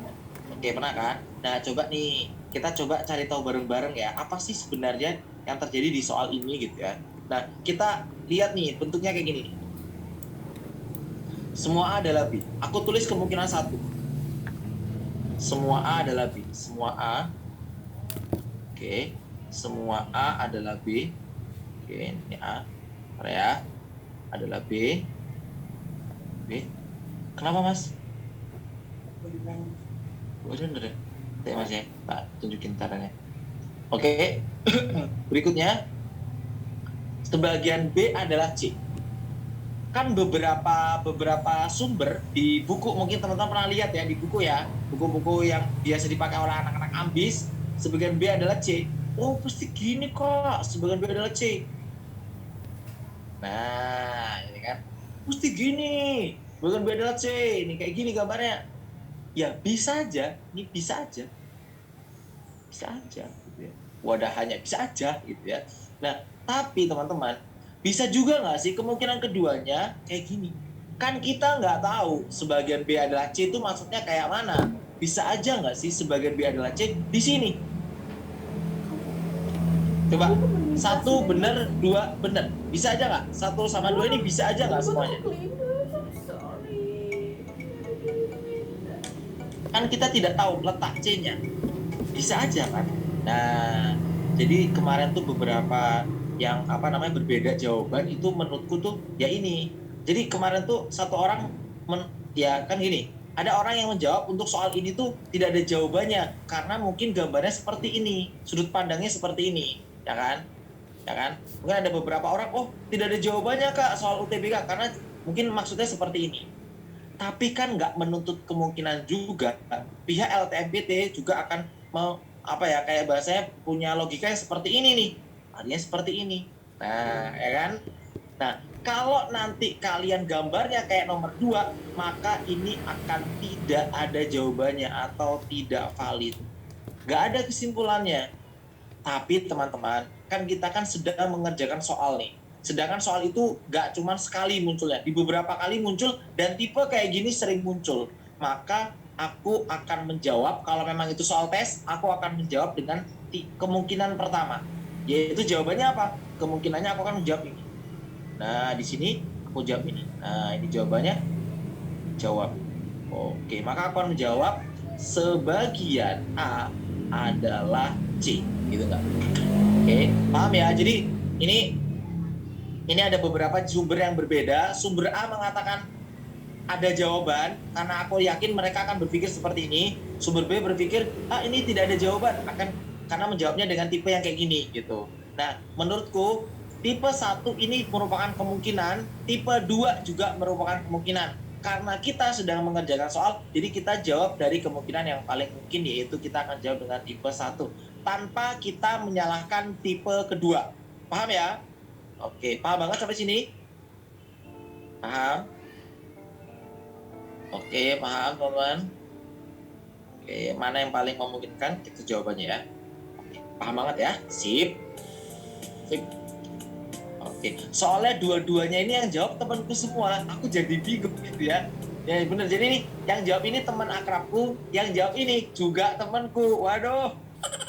Oke, pernah kan? Nah, coba nih, kita coba cari tahu bareng-bareng ya, apa sih sebenarnya yang terjadi di soal ini gitu ya. Nah, kita lihat nih, bentuknya kayak gini. Semua A adalah B. Aku tulis kemungkinan 1. Semua A adalah B. Semua A. Oke. Semua A adalah B. Oke, ini A. Area adalah B. B. Kenapa, Mas? Bener ya? Saya Mas ya, Pak tunjukin caranya. Oke. Berikutnya, sebagian B adalah C. Kan beberapa sumber di buku, mungkin teman-teman pernah lihat ya di buku ya, buku-buku yang biasa dipakai oleh anak-anak ambis, sebagian B adalah C. Oh, pasti gini kok, sebagian B adalah C. Nah, ini kan, pasti gini, sebagian B adalah C. Ini kayak gini gambarnya. Ya bisa aja, ini bisa aja gitu ya. Wadah hanya bisa aja gitu ya. Nah, tapi teman-teman, bisa juga nggak sih kemungkinan keduanya kayak gini? Kan kita nggak tahu sebagian B adalah C itu maksudnya kayak mana. Bisa aja nggak sih sebagian B adalah C di sini? Coba, 1 benar, 2 benar. Bisa aja nggak? 1 sama 2 ini bisa aja nggak semuanya? Kan kita tidak tahu letak C-nya. Bisa aja kan? Nah, jadi kemarin tuh beberapa yang berbeda jawaban itu menurutku tuh ya ini. Jadi kemarin tuh satu orang ya kan gini, ada orang yang menjawab untuk soal ini tuh tidak ada jawabannya karena mungkin gambarnya seperti ini, sudut pandangnya seperti ini, ya kan? Mungkin ada beberapa orang, oh tidak ada jawabannya Kak soal UTBK karena mungkin maksudnya seperti ini. Tapi kan nggak menuntut kemungkinan juga pihak LTMPT juga akan kayak bahasanya punya logika yang seperti ini nih, artinya seperti ini. Nah, ya kan? Nah, kalau nanti kalian gambarnya kayak nomor 2, maka ini akan tidak ada jawabannya atau tidak valid. Nggak ada kesimpulannya. Tapi teman-teman, kan kita kan sedang mengerjakan soal nih. Sedangkan soal itu nggak cuma sekali munculnya, di beberapa kali muncul dan tipe kayak gini sering muncul. Maka aku akan menjawab, kalau memang itu soal tes, aku akan menjawab dengan kemungkinan pertama. Yaitu jawabannya apa? Kemungkinannya aku akan menjawab ini. Nah, di sini aku jawab ini. Nah, ini jawabannya jawab. Oke, maka aku akan menjawab sebagian A adalah C. Gitu nggak? Oke, paham ya? Jadi ini ada beberapa sumber yang berbeda. Sumber A mengatakan ada jawaban, karena aku yakin mereka akan berpikir seperti ini. Sumber B berpikir, ini tidak ada jawaban, karena menjawabnya dengan tipe yang kayak gini gitu. Nah, menurutku tipe 1 ini merupakan kemungkinan, tipe 2 juga merupakan kemungkinan. Karena kita sedang mengerjakan soal, jadi kita jawab dari kemungkinan yang paling mungkin, yaitu kita akan jawab dengan tipe 1 tanpa kita menyalahkan tipe kedua. Paham ya? Oke, paham banget sampai sini? Paham? Oke, paham teman-teman? Oke, mana yang paling memungkinkan? Itu jawabannya ya. Oke, paham banget ya? Sip. Oke, soalnya dua-duanya ini yang jawab temanku semua. Aku jadi bingung gitu ya. Ya bener, jadi nih yang jawab ini teman akrabku, yang jawab ini juga temanku. Waduh.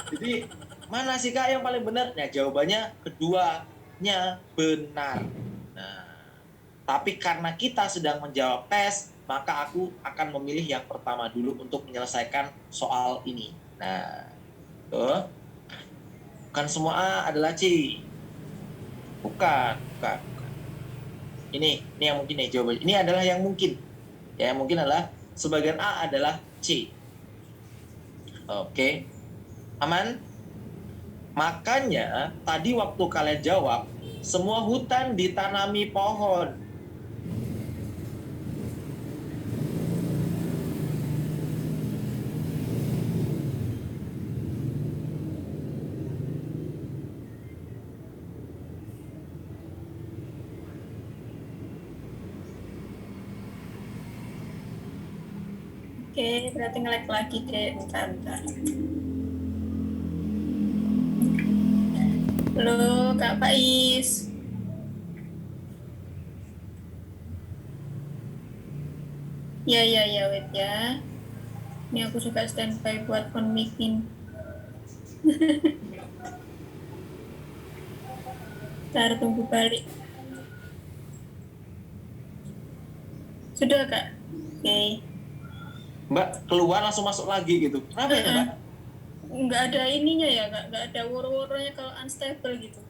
Jadi mana sih Kak yang paling benar? Nah, jawabannya keduanya benar. Nah, Tapi karena kita sedang menjawab tes, maka aku akan memilih yang pertama dulu untuk menyelesaikan soal ini. Nah, tuh. Bukan semua A adalah C. Bukan. Ini yang mungkin nih jawabannya. Ini adalah yang mungkin. Ya, yang mungkin adalah sebagian A adalah C. Oke. Aman? Makanya tadi waktu kalian jawab, semua hutan ditanami pohon. Oke, berarti nge-lag lagi deh. Bentar. Halo, Kak Faiz. Ya, wait ya. Ini aku juga standby buat phone-mic-in. Ntar tunggu balik. Sudah, Kak? Oke. Mbak keluar langsung masuk lagi gitu. Kenapa ya, Mbak? Nggak ada ininya ya, nggak ada woro-woronya kalau unstable gitu.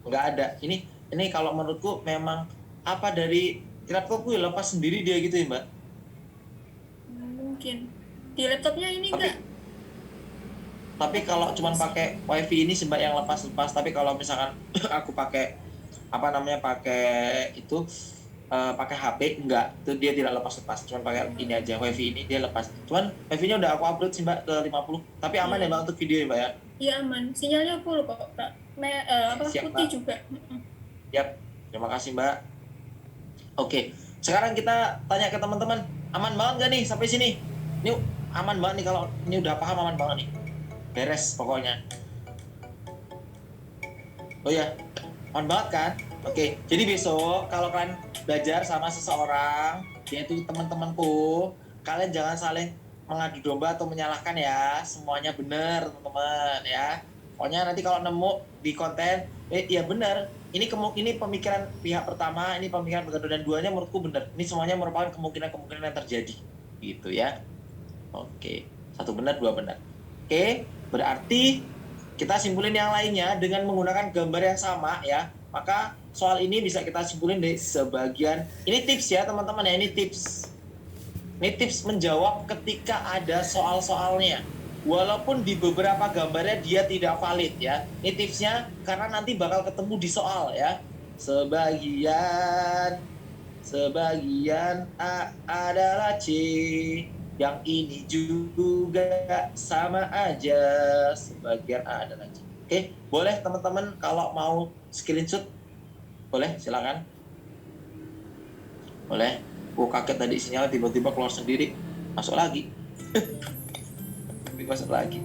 Nggak ada. Ini kalau menurutku memang apa dari laptopku ya lepas sendiri dia gitu ya, Mbak. Mungkin di laptopnya ini enggak. Tapi kalau cuma pakai wifi ini sih Mbak yang lepas. Tapi kalau misalkan aku pakai pakai HP enggak, itu dia tidak lepas. Cuma pakai ini aja, wifi ini dia lepas. Cuman wifi-nya udah aku upload sih Mbak ke 50. Tapi aman ya Mbak untuk video ya Mbak ya? Iya aman, sinyalnya full kok Kak. Siap, Putih Mbak. juga. Yap, terima kasih Mbak. Oke, sekarang kita tanya ke teman-teman, aman banget nggak nih sampai sini? Ini aman banget nih, kalau ini udah paham aman banget nih. Beres pokoknya. Oh ya, aman banget kan? Oke, jadi besok kalau kalian belajar sama seseorang, yaitu teman-temanku, kalian jangan saling mengadu domba atau menyalahkan ya. Semuanya benar teman-teman ya. Pokoknya nanti kalau nemu di konten, ya benar. Ini pemikiran pihak pertama, ini pemikiran pihak kedua, dan duanya menurutku benar. Ini semuanya merupakan kemungkinan yang terjadi, gitu ya. Oke, satu benar, dua benar. Oke, berarti kita simpulin yang lainnya dengan menggunakan gambar yang sama ya. Maka soal ini bisa kita simpulin dari sebagian. Ini tips ya teman-teman ya, ini tips. Ini tips menjawab ketika ada soal-soalnya. Walaupun di beberapa gambarnya dia tidak valid ya. Ini tipsnya karena nanti bakal ketemu di soal ya. Sebagian A adalah C. Yang ini juga sama aja. Sebagian A adalah C. Oke, boleh teman-teman kalau mau screenshot, boleh silakan. Boleh. Kaget tadi sinyal tiba-tiba keluar sendiri, masuk lagi. Masuk lagi.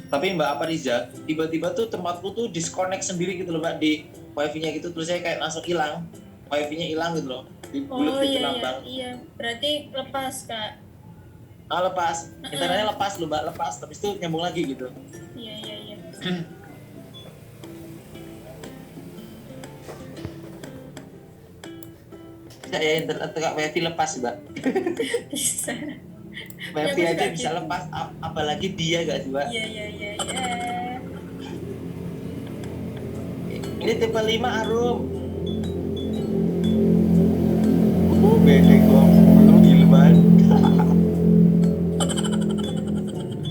Tapi Mbak Apariza, tiba-tiba tuh tempatku tuh disconnect sendiri gitu loh Mbak, di wifi-nya gitu, terus saya kayak langsung hilang, wifi-nya hilang gitu loh. Oh iya, berarti lepas Kak. Lepas, internetnya lepas loh Mbak, lepas, tapi itu nyambung lagi gitu. Iya. Bisa ya internet Kak, wifi lepas Mbak. Bisa. Wifi aja bisa lepas, apalagi dia gak sih Mbak? Iya. Ini tipe 5 Arum. Bede gua gilman.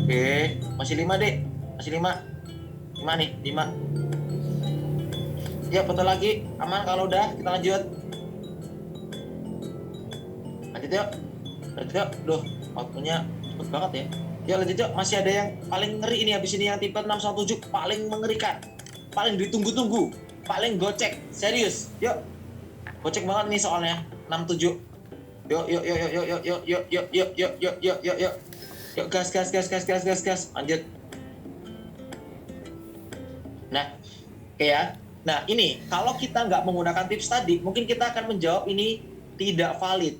Oke, masih 5 Dek. Masih 5. 5 nih, 5. Ya, foto lagi. Aman kalau udah, kita lanjut. Lanjut yuk. Duh, waktunya cepet banget ya. Ya lanjut yuk, masih ada yang paling ngeri ini habis ini, yang tipe 617 paling mengerikan. Paling ditunggu-tunggu, paling gocek, serius. Yuk. Gocek banget nih soalnya. 67. Yuk. Yuk gas. Lanjut. Nah, oke ya. Nah, ini kalau kita nggak menggunakan tips tadi, mungkin kita akan menjawab ini tidak valid.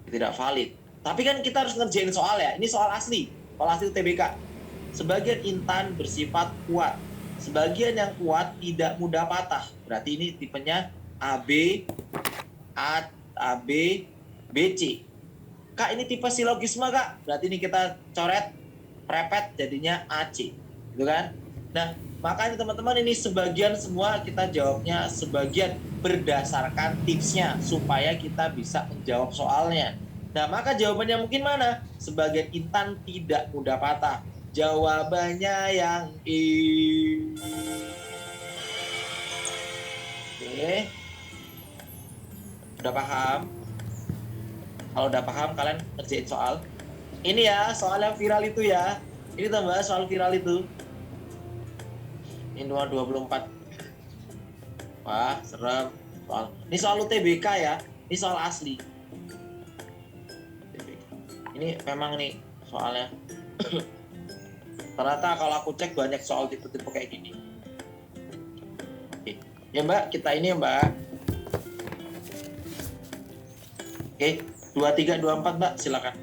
Tidak valid. Tapi kan kita harus ngerjain soal ya. Ini soal asli. Soal asli UTBK. Sebagian intan bersifat kuat. Sebagian yang kuat tidak mudah patah. Berarti ini tipenya AB, AB, BC. Kak, ini tipe silogisme, Kak. Berarti ini kita coret, prepet, jadinya AC. Gitu kan? Nah, makanya teman-teman ini sebagian semua kita jawabnya sebagian berdasarkan tipsnya supaya kita bisa menjawab soalnya. Nah, maka jawabannya mungkin mana? Sebagian intan tidak mudah patah. Jawabannya yang I. Oke. Udah paham? Kalau udah paham, kalian ngerjain soal. Ini ya, soal yang viral itu ya. Ini tambah soal viral itu. Ini 24. Wah, serem. Ini soal UTBK ya. Ini soal asli. Ini memang nih soalnya. Ternyata kalau aku cek banyak soal tipe-tipe kayak gini. Oke. Ya Mbak, kita ini ya Mbak. Oke, 23, 24 Mbak, silakan.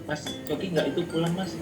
Mas, Coki nggak itu pulang Mas?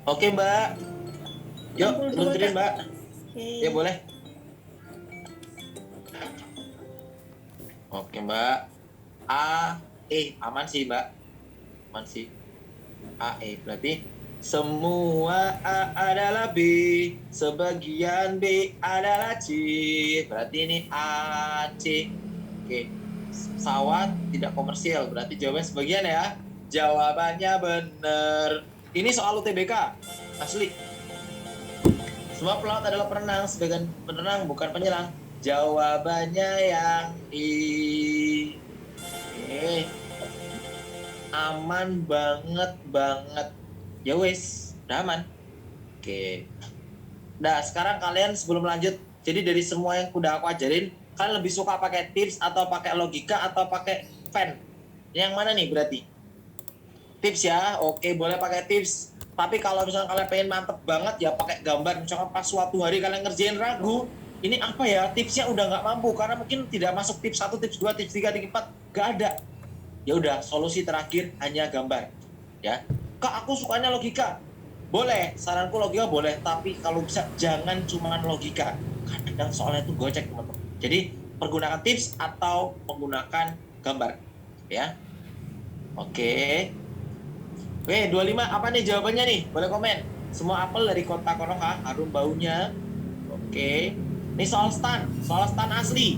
Oke Mbak. Yuk, lunturin Mbak. Ya boleh. Oke Mbak. A, E, aman sih Mbak. Aman sih. A, E, berarti semua A adalah B, sebagian B adalah C. Berarti ini A, C. Oke. Pesawat tidak komersial, berarti jawabannya sebagian ya. Jawabannya benar. Ini soal UTBK, asli. Semua pelaut adalah perenang, sebagian perenang bukan penyelam. Jawabannya yang I. Oke. Aman banget. Ya wes, udah aman. Oke. Nah, sekarang kalian sebelum lanjut, jadi dari semua yang udah aku ajarin, kalian lebih suka pakai tips atau pakai logika atau pakai fan? Yang mana nih berarti? Tips ya, oke boleh pakai tips. Tapi kalau misalnya kalian pengen mantep banget ya pakai gambar. Misalnya pas suatu hari kalian ngerjain ragu, ini apa ya, tipsnya udah nggak mampu karena mungkin tidak masuk tips 1, tips 2, tips 3, tips 4, nggak ada. Ya udah, solusi terakhir hanya gambar. Ya, Kak aku sukanya logika. Boleh, saranku logika boleh, tapi kalau bisa jangan cuma logika. Kadang soalnya itu gocek teman-teman. Jadi pergunakan tips atau menggunakan gambar. Ya, oke. Oke, 25 apa nih jawabannya nih? Boleh komen. Semua apel dari kota Konoha harum baunya. Oke. Ini soal stan asli.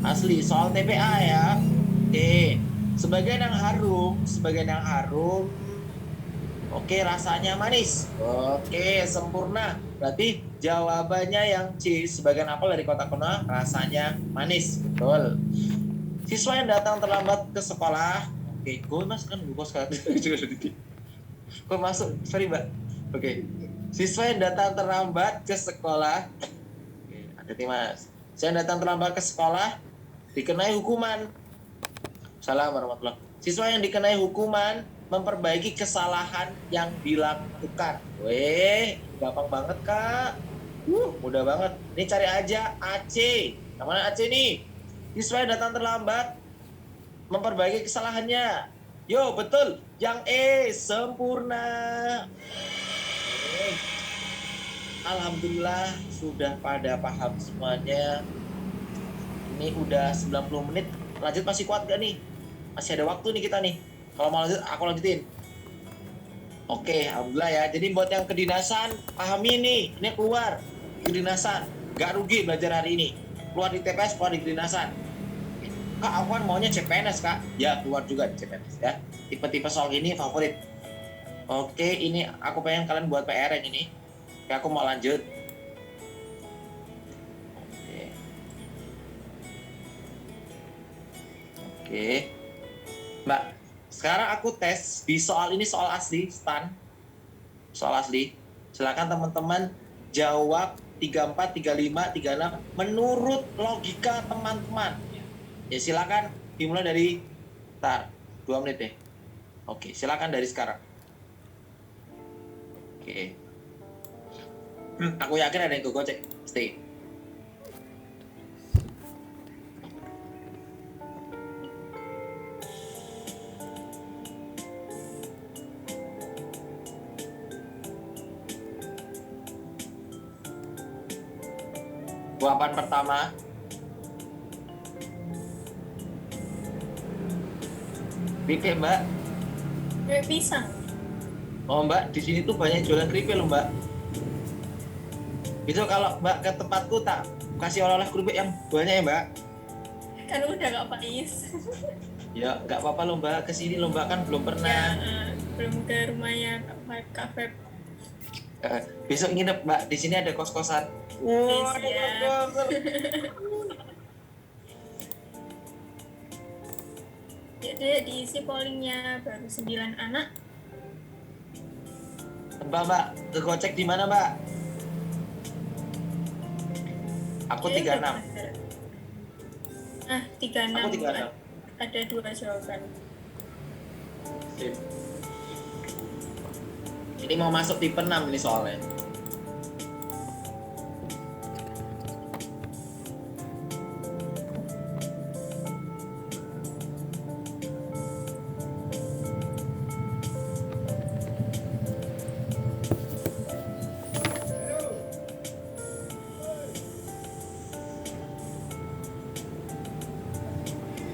Asli, soal TPA ya. Oke. Sebagian yang harum. Oke, rasanya manis. Oke, sempurna. Berarti jawabannya yang C, sebagian apel dari kota Konoha rasanya manis. Betul. Siswa yang datang terlambat ke sekolah. Oke, gue mas kan gue sekarang gue masuk, sorry mbak. Oke, siswa yang datang terlambat ke sekolah. Oke, ada mas. Saya datang terlambat ke sekolah dikenai hukuman. Salam warahmatullahi. Siswa yang dikenai hukuman memperbaiki kesalahan yang dilakukan. Weh, gampang banget kak. Mudah banget. Ini cari aja AC. Yang mana AC nih? Siswa yang datang terlambat memperbaiki kesalahannya. Yo, betul. Yang sempurna. Alhamdulillah sudah pada paham semuanya. Ini udah 90 menit. Lanjut masih kuat gak nih? Masih ada waktu nih kita nih. Kalau mau lanjut, aku lanjutin. Oke, alhamdulillah ya. Jadi buat yang kedinasan, pahami nih. Ini keluar kedinasan. Gak rugi belajar hari ini. Keluar di TPS, keluar di kedinasan. Kak, aku kan maunya CPNS, Kak. Ya, keluar juga di CPNS ya. Tipe-tipe soal ini favorit. Oke, ini aku pengen kalian buat PR yang ini. Oke, aku mau lanjut. Oke. Mbak, sekarang aku tes di soal ini, soal asli, Stan. Soal asli. Silakan teman-teman jawab 34, 35, 36 menurut logika teman-teman. Ya silakan dimulai dari 2 menit deh. Oke, silakan dari sekarang. Oke. Aku yakin ada yang gocek. Stay. Jawaban pertama. Keripik, Mbak. Kayak pisang. Oh, Mbak, di sini tuh banyak jualan keripik loh, Mbak. Itu kalau Mbak ke tempatku tak kasih oleh-oleh keripik yang banyak ya, Mbak. Kan udah Kak Faiz. Ya, nggak apa-apa loh, Mbak. Kesini loh, Mbak, kan belum Ya, pernah. belum ke rumahnya Kak Feb. Besok nginep, Mbak. Di sini ada kos-kosan. Wah, siap. Jadi diisi pollingnya baru 9 anak. Mbak, kegocek di mana, Mbak? Aku Oke, 36. udah ada. 36. Aku 36. Ada 2 jawaban. Sip. Ini mau masuk tipe 6 ini soalnya.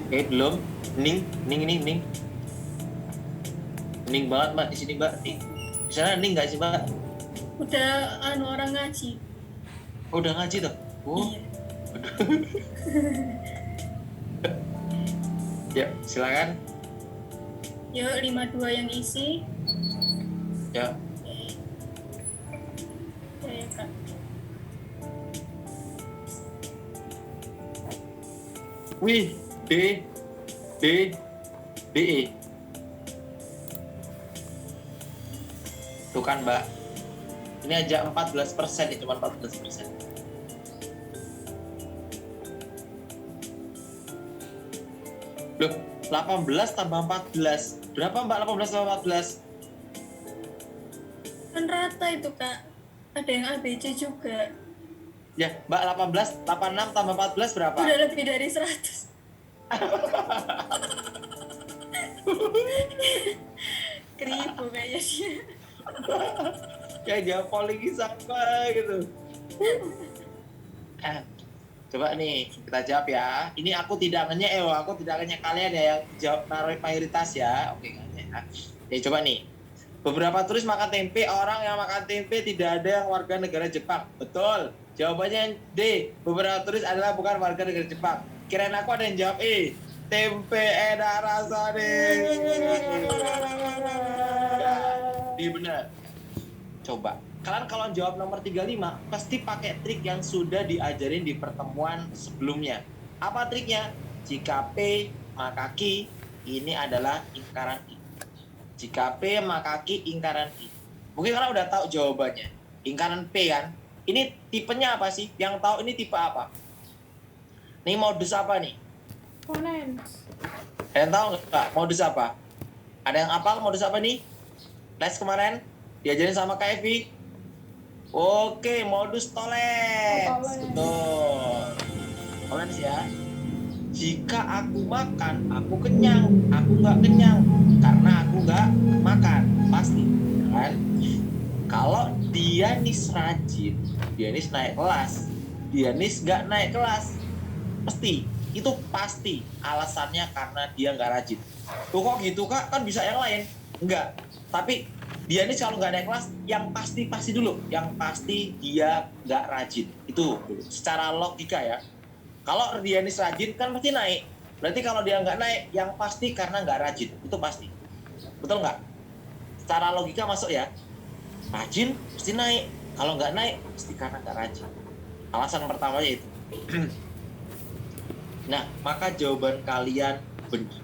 Oke, belum. Ning. Ning banget, Mbak, di sini, Mbak. Di sana ning nggak sih, Mbak? Udah orang ngaji. Oh, udah ngaji tuh. Oh. Iya. Ya, silakan. Yuk 52 yang isi. Ya. Ya, Kak. Wih, D, E. Tuh kan, Mbak. Ini aja 14%, cuma 14%. Loh, 18 tambah 14. Berapa, Mbak, 18 tambah 14? Kan rata itu, Kak. Ada yang ABC juga. Ya, Mbak, 86 tambah 14 berapa? Udah lebih dari 100. Keribu kayaknya dia. Kayak jawab polling sama gitu. Coba nih kita jawab ya. Ini aku tidak nanya aku tidak nanya kalian ya yang jawab naruh mayoritas ya. Oke kan ya. Jadi coba nih. Beberapa turis makan tempe, orang yang makan tempe tidak ada yang warga negara Jepang. Betul. Jawabannya D. Beberapa turis adalah bukan warga negara Jepang. Kirain aku ada yang jawab E. Tempe enak rasanya. Iya benar. Coba. Kalian kalau jawab nomor 35 pasti pakai trik yang sudah diajarin di pertemuan sebelumnya. Apa triknya? Jika P maka Q, ini adalah lingkaran I. Jika P maka Q lingkaran I. Mungkin kalian udah tahu jawabannya. Lingkaran P kan? Ini tipenya apa sih? Yang tahu ini tipe apa? Ini modus apa nih? Ponens. Ada yang tahu nggak modus apa? Ada yang apal modus apa nih? Les kemarin diajarin sama Kak Evi. Oke, modus tolens. Betul. Tolens ya. Jika aku makan, aku kenyang. Aku nggak kenyang karena aku nggak makan. Pasti, kan? Kalau Dianis rajin, Dianis naik kelas. Dianis nggak naik kelas, pasti. Itu pasti alasannya karena dia nggak rajin. Tuh kok gitu Kak? Kan bisa yang lain. Enggak. Tapi Dianis kalau nggak naik kelas, yang pasti dulu. Yang pasti dia nggak rajin. Itu dulu. Secara logika ya. Kalau Dianis rajin kan pasti naik. Berarti kalau dia nggak naik, yang pasti karena nggak rajin. Itu pasti. Betul nggak? Secara logika masuk ya. Rajin pasti naik. Kalau nggak naik, pasti karena nggak rajin. Alasan pertamanya itu. Nah, maka jawaban kalian benar.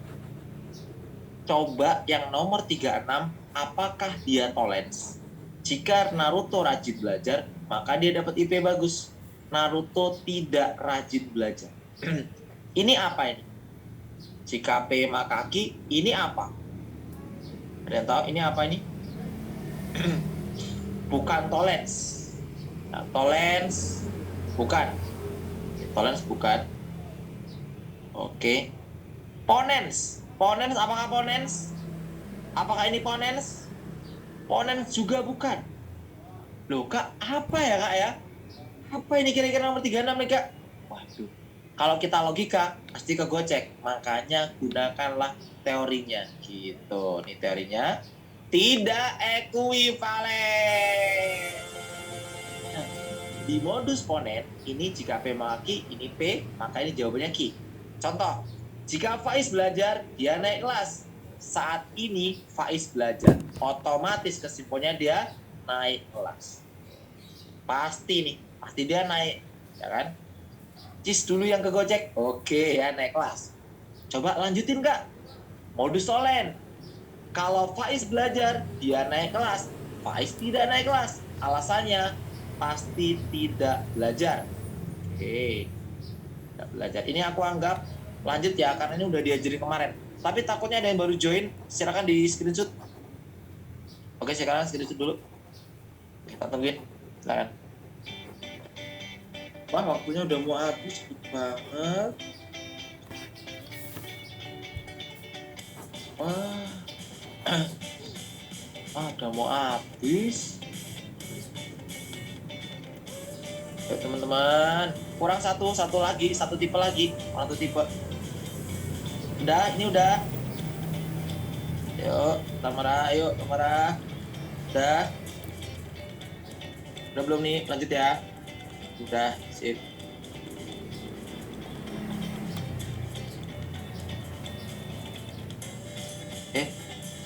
Coba yang nomor 36, apakah dia tolens? Jika Naruto rajin belajar, maka dia dapat IP bagus. Naruto tidak rajin belajar. Ini apa ini? Jika P Makaki, ini apa? Ada yang tahu ini apa ini? Bukan tolens. Nah, tolens bukan. Tolens bukan. Oke. Ponens. Ponens, apakah ponens? Apakah ini ponens? Ponens juga bukan. Loh Kak, apa ya Kak ya? Apa ini kira-kira nomor 36 nih Kak? Waduh. Kalau kita logika, pasti kegocek. Makanya gunakanlah teorinya. Gitu. Nih teorinya. Tidak ekuivalen. Nah, di modus ponen, ini jika P Makaki, ini P, maka ini jawabannya Q. Contoh, jika Faiz belajar, dia naik kelas. Saat ini Faiz belajar, otomatis kesimpulannya dia naik kelas. Pasti nih, pasti dia naik, ya kan? Cis dulu yang kegocek, oke ya naik kelas. Coba lanjutin Kak, modus tolen. Kalau Faiz belajar, dia naik kelas. Faiz tidak naik kelas. Alasannya pasti tidak belajar. Oke. Tidak belajar. Ini aku anggap lanjut ya, karena ini udah diajarin kemarin. Tapi takutnya ada yang baru join, silakan di screenshot. Oke, sekarang screenshot dulu. Kita tungguin. Silakan. Wah, waktunya udah mau habis, cepet banget. Wah. Udah mau habis. Yuk teman-teman, kurang satu lagi, satu tipe lagi, satu tipe. Udah, ini udah. Yuk, Tamara, yuk Tamara. Udah. Udah belum nih, lanjut ya. Udah, sip.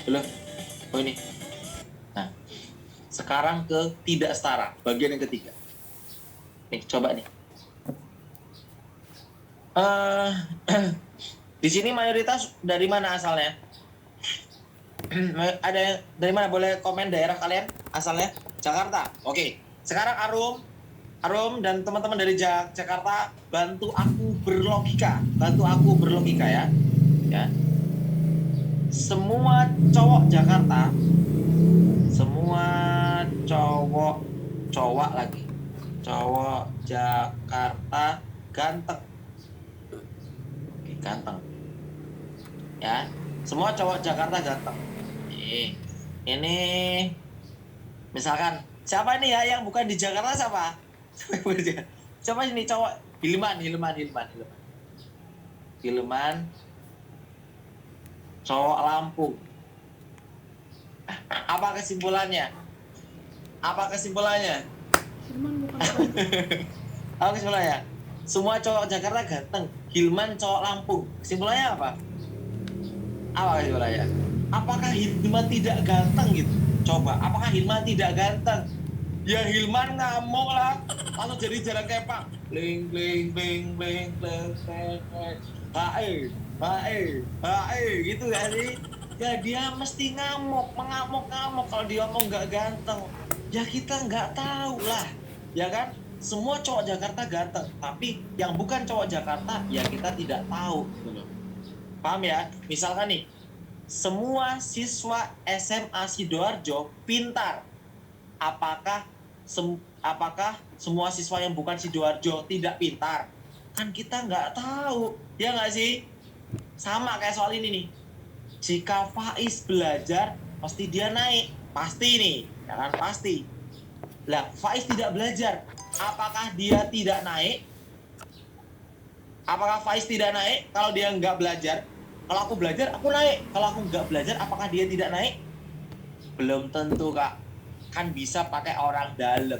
Belum. Oh ini. Nah, sekarang ke tidak setara, bagian yang ketiga. Nih, coba nih. Di sini mayoritas dari mana asalnya? Ada yang dari mana? Boleh komen daerah kalian asalnya? Jakarta. Oke. Sekarang Arum dan teman-teman dari Jakarta bantu aku berlogika. Ya. Ya. Semua cowok Jakarta, cowok Jakarta ganteng. Oke, ganteng. Ya, semua cowok Jakarta ganteng. Ini misalkan siapa nih ya yang bukan di Jakarta siapa? Siapa ini cowok? Hilman. Cowok Lampung. Apa kesimpulannya? Apa kesimpulannya? Semua cowok Jakarta ganteng. Hilman cowok Lampung. Kesimpulannya apa? Apa kesimpulannya? Apakah Hilman tidak ganteng gitu? Coba, apakah Hilman tidak ganteng? Ya Hilman ngamuk lah. Lalu jadi jalan kepak. Bling bling bling bling bling bling. Hae, gitu ya sih. Ya dia mesti mengamuk kalau dia ngomong nggak ganteng. Ya kita nggak tahu lah, ya kan? Semua cowok Jakarta ganteng, tapi yang bukan cowok Jakarta ya kita tidak tahu, gitu loh. Paham ya? Misalkan nih, semua siswa SMA Sidoarjo pintar. Apakah semua siswa yang bukan Sidoarjo tidak pintar? Kan kita nggak tahu, ya nggak sih? Sama kayak soal ini nih. Jika Faiz belajar, pasti dia naik. Pasti nih, ya kan? Pasti. Lah, Faiz tidak belajar. Apakah dia tidak naik? Apakah Faiz tidak naik kalau dia nggak belajar? Kalau aku belajar, aku naik. Kalau aku nggak belajar, apakah dia tidak naik? Belum tentu, Kak. Kan bisa pakai orang dalam.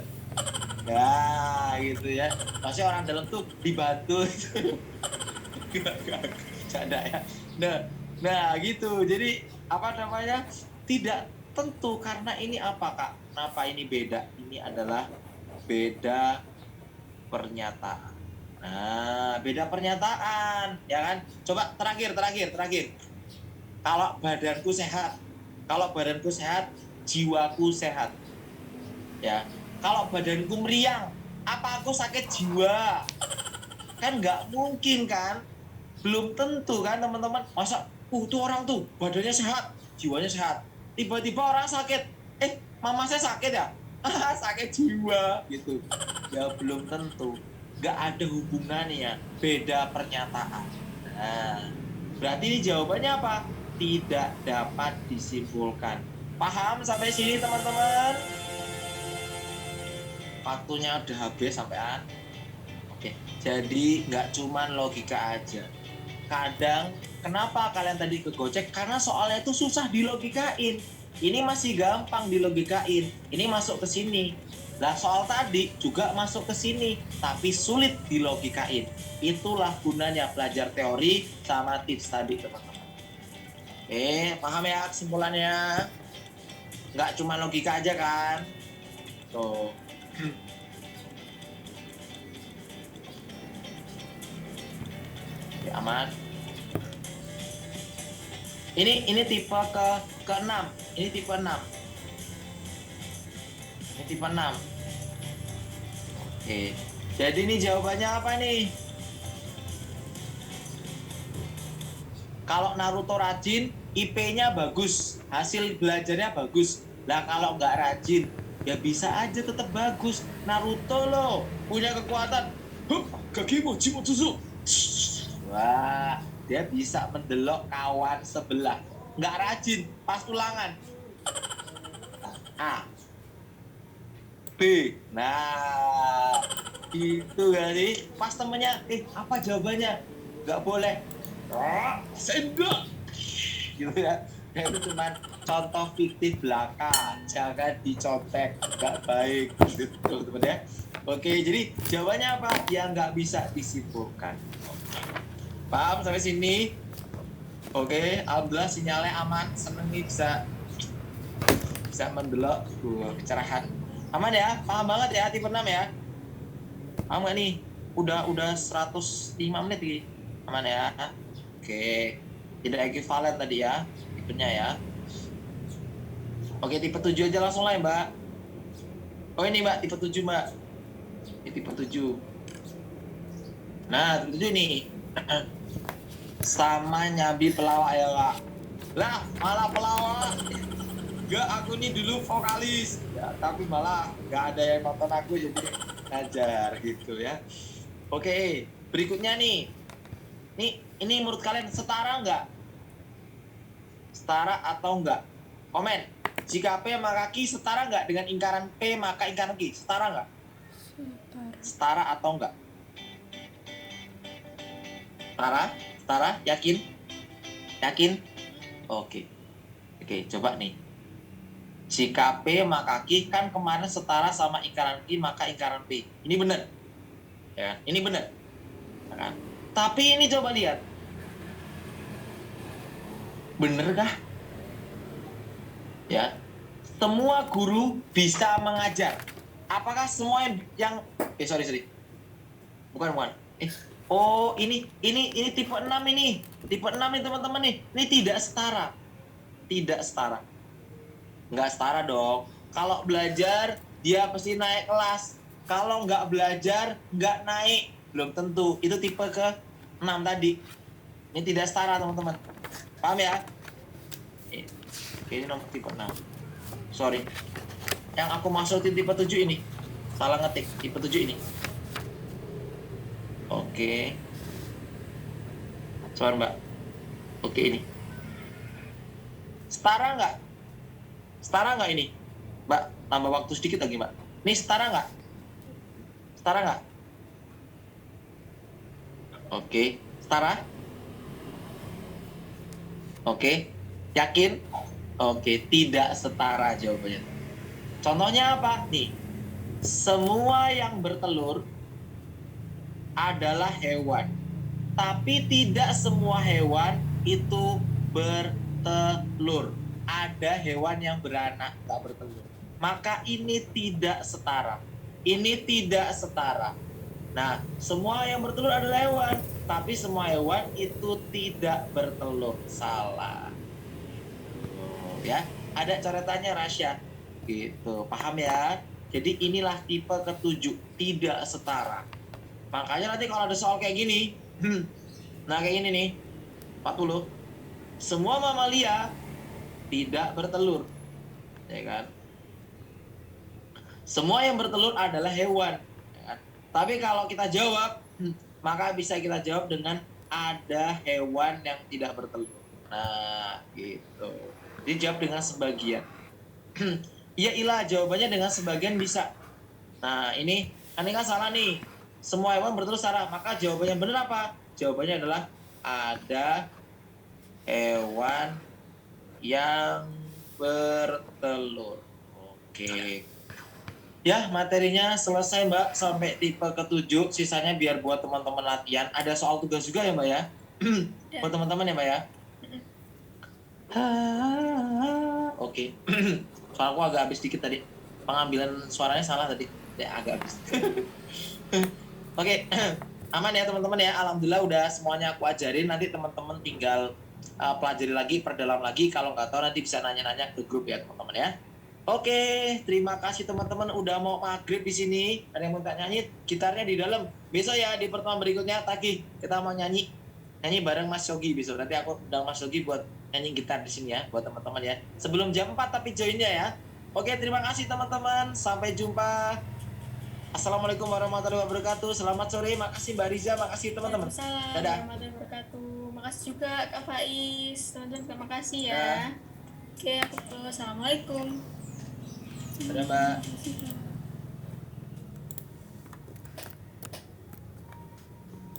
Ya, gitu ya. Maksudnya orang dalam tuh dibantu. Gak canda ya. Nah, gitu. Jadi, apa namanya? Tidak tentu karena ini apa, Kak? Kenapa ini beda? Ini adalah beda pernyataan. Nah, beda pernyataan, ya kan? Coba terakhir. Kalau badanku sehat, jiwaku sehat. Ya. Kalau badanku meriang, apa aku sakit jiwa? Kan nggak mungkin kan? Belum tentu kan, teman-teman. Masa, tuh orang tuh badannya sehat, jiwanya sehat. Tiba-tiba orang sakit. Mama saya sakit ya? Sakit jiwa gitu. Ya belum tentu. Nggak ada hubungannya, beda pernyataan. Nah, berarti ini jawabannya apa? Tidak dapat disimpulkan. Paham sampai sini, teman-teman? Waktunya udah habis sampean. Oke, jadi nggak cuman logika aja. Kadang, kenapa kalian tadi kegocek? Karena soalnya itu susah dilogikain. Ini masih gampang dilogikain. Ini masuk ke sini. Lah soal tadi juga masuk ke sini, tapi sulit dilogikain. Itulah gunanya belajar teori sama tips tadi, teman-teman. Paham ya kesimpulannya? Nggak cuma logika aja kan? Tuh. Ya, aman. Ini tipe ke-6. Ini tipe 6. Ini tipe 6. Oke. Jadi ini jawabannya apa nih? Kalau Naruto rajin, IP-nya bagus, hasil belajarnya bagus. Lah kalau nggak rajin, ya bisa aja tetap bagus. Naruto loh, punya kekuatan. Kaki mochi motsuzu. Wah, dia bisa mendelok kawan sebelah. Nggak rajin, pas ulangan. A. B. Nah, itu kali. Pas temennya, apa jawabannya? Nggak boleh. Sendok. Gitu ya. Itu cuma contoh fiktif belaka. Jangan dicontek. Nggak baik. Gitu, teman-teman ya. Oke, jadi jawabannya apa? Yang nggak bisa disimpulkan. Paham sampai sini? Oke, alhamdulillah sinyalnya aman. Seneng nih bisa mendelok kecerahan. Aman ya? Paham banget ya tipe 6 ya? Paham nggak nih? Udah 105 menit nih. Aman ya? Oke. Tidak ekivalen tadi ya tipenya ya. Oke, tipe 7 aja langsung lah ya, Mbak. Oh ini Mbak, tipe 7 Mbak. Ini tipe 7. Nah, tipe 7 nih. Sama nyambi pelawak ya Kak. Lah, malah pelawak. Gak, aku nih dulu vokalis ya, tapi malah gak ada yang nonton aku jadi ngajar gitu ya. Oke, berikutnya nih. Ini menurut kalian setara nggak? Setara atau enggak? Komen. Jika P maka Q setara nggak dengan ingkaran P maka ingkaran Q? Setara nggak? Setara atau enggak? Setara? Yakin? Yakin? Oke, coba nih. Jika P maka Q kan kemarin setara sama ingkaran Q maka ingkaran P. Ini benar. Ya, ini benar. Ya kan? Tapi ini coba lihat. Bener kah? Ya. Semua guru bisa mengajar. Apakah semua yang sorry. Bukan. Oh, ini tipe 6 ini. Tipe 6 nih teman-teman nih. Ini tidak setara. Nggak setara dong. Kalau belajar, dia pasti naik kelas. Kalau nggak belajar, nggak naik. Belum tentu. Itu tipe ke 6 tadi. Ini tidak setara teman-teman. Paham ya? Oke, ini nomor tipe 6. Sorry. Yang aku maksudin tipe 7 ini. Salah ngetik, tipe 7 ini. Oke. Sabar Mbak. Oke ini. Setara nggak? Setara nggak ini? Mbak, tambah waktu sedikit lagi Mbak. Ini setara nggak? Setara nggak? Oke, setara? Oke, yakin? Oke, tidak setara jawabannya. Contohnya apa? Nih, semua yang bertelur adalah hewan. Tapi tidak semua hewan itu bertelur. Ada hewan yang beranak, nggak bertelur. Maka ini tidak setara. Ini tidak setara. Nah, semua yang bertelur adalah hewan, tapi semua hewan itu tidak bertelur. Salah. Ya, ada coretannya Rasya. Gitu, paham ya? Jadi inilah tipe ke-7, tidak setara. Makanya nanti kalau ada soal kayak gini, nah kayak gini nih, 40. Semua mamalia tidak bertelur. Ya kan? Semua yang bertelur adalah hewan. Tapi kalau kita jawab, maka bisa kita jawab dengan ada hewan yang tidak bertelur. Nah, gitu. Dijawab dengan sebagian. Iya ilah, jawabannya dengan sebagian bisa. Nah, ini kan salah nih. Semua hewan bertelur setara. Maka jawabannya benar apa? Jawabannya adalah ada hewan yang bertelur. Oke. Ya, materinya selesai Mbak sampai tipe ke-7. Sisanya biar buat teman-teman latihan. Ada soal tugas juga ya Mbak ya? Buat teman-teman ya Mbak ya? Oke. Suara aku agak habis dikit tadi. Pengambilan suaranya salah tadi. Ya, agak habis. Oke. Aman ya teman-teman ya. Alhamdulillah udah semuanya aku ajarin. Nanti teman-teman tinggal pelajari lagi, perdalam lagi. Kalau nggak tahu nanti bisa nanya-nanya ke grup ya teman-teman ya. Oke, terima kasih teman-teman udah mau maghrib di sini. Ada yang mau nyanyi, gitarnya di dalam. Besok ya di pertemuan berikutnya Tagih kita mau nyanyi bareng Mas Yogi besok. Nanti aku undang Mas Yogi buat nyanyi gitar di sini ya buat teman-teman ya. Sebelum jam 4 tapi joinnya ya. Oke, terima kasih teman-teman. Sampai jumpa. Assalamualaikum warahmatullahi wabarakatuh. Selamat sore. Makasih Mbak Riza, makasih teman-teman. Waalaikumsalam Dadah. warahmatullahi wabarakatuh. Makasih juga Kak Faiz. Teman-teman terima kasih ya. Dah. Oke, aku tuh. Assalamualaikum. Dadah Mbak. Terima kasih, Kak.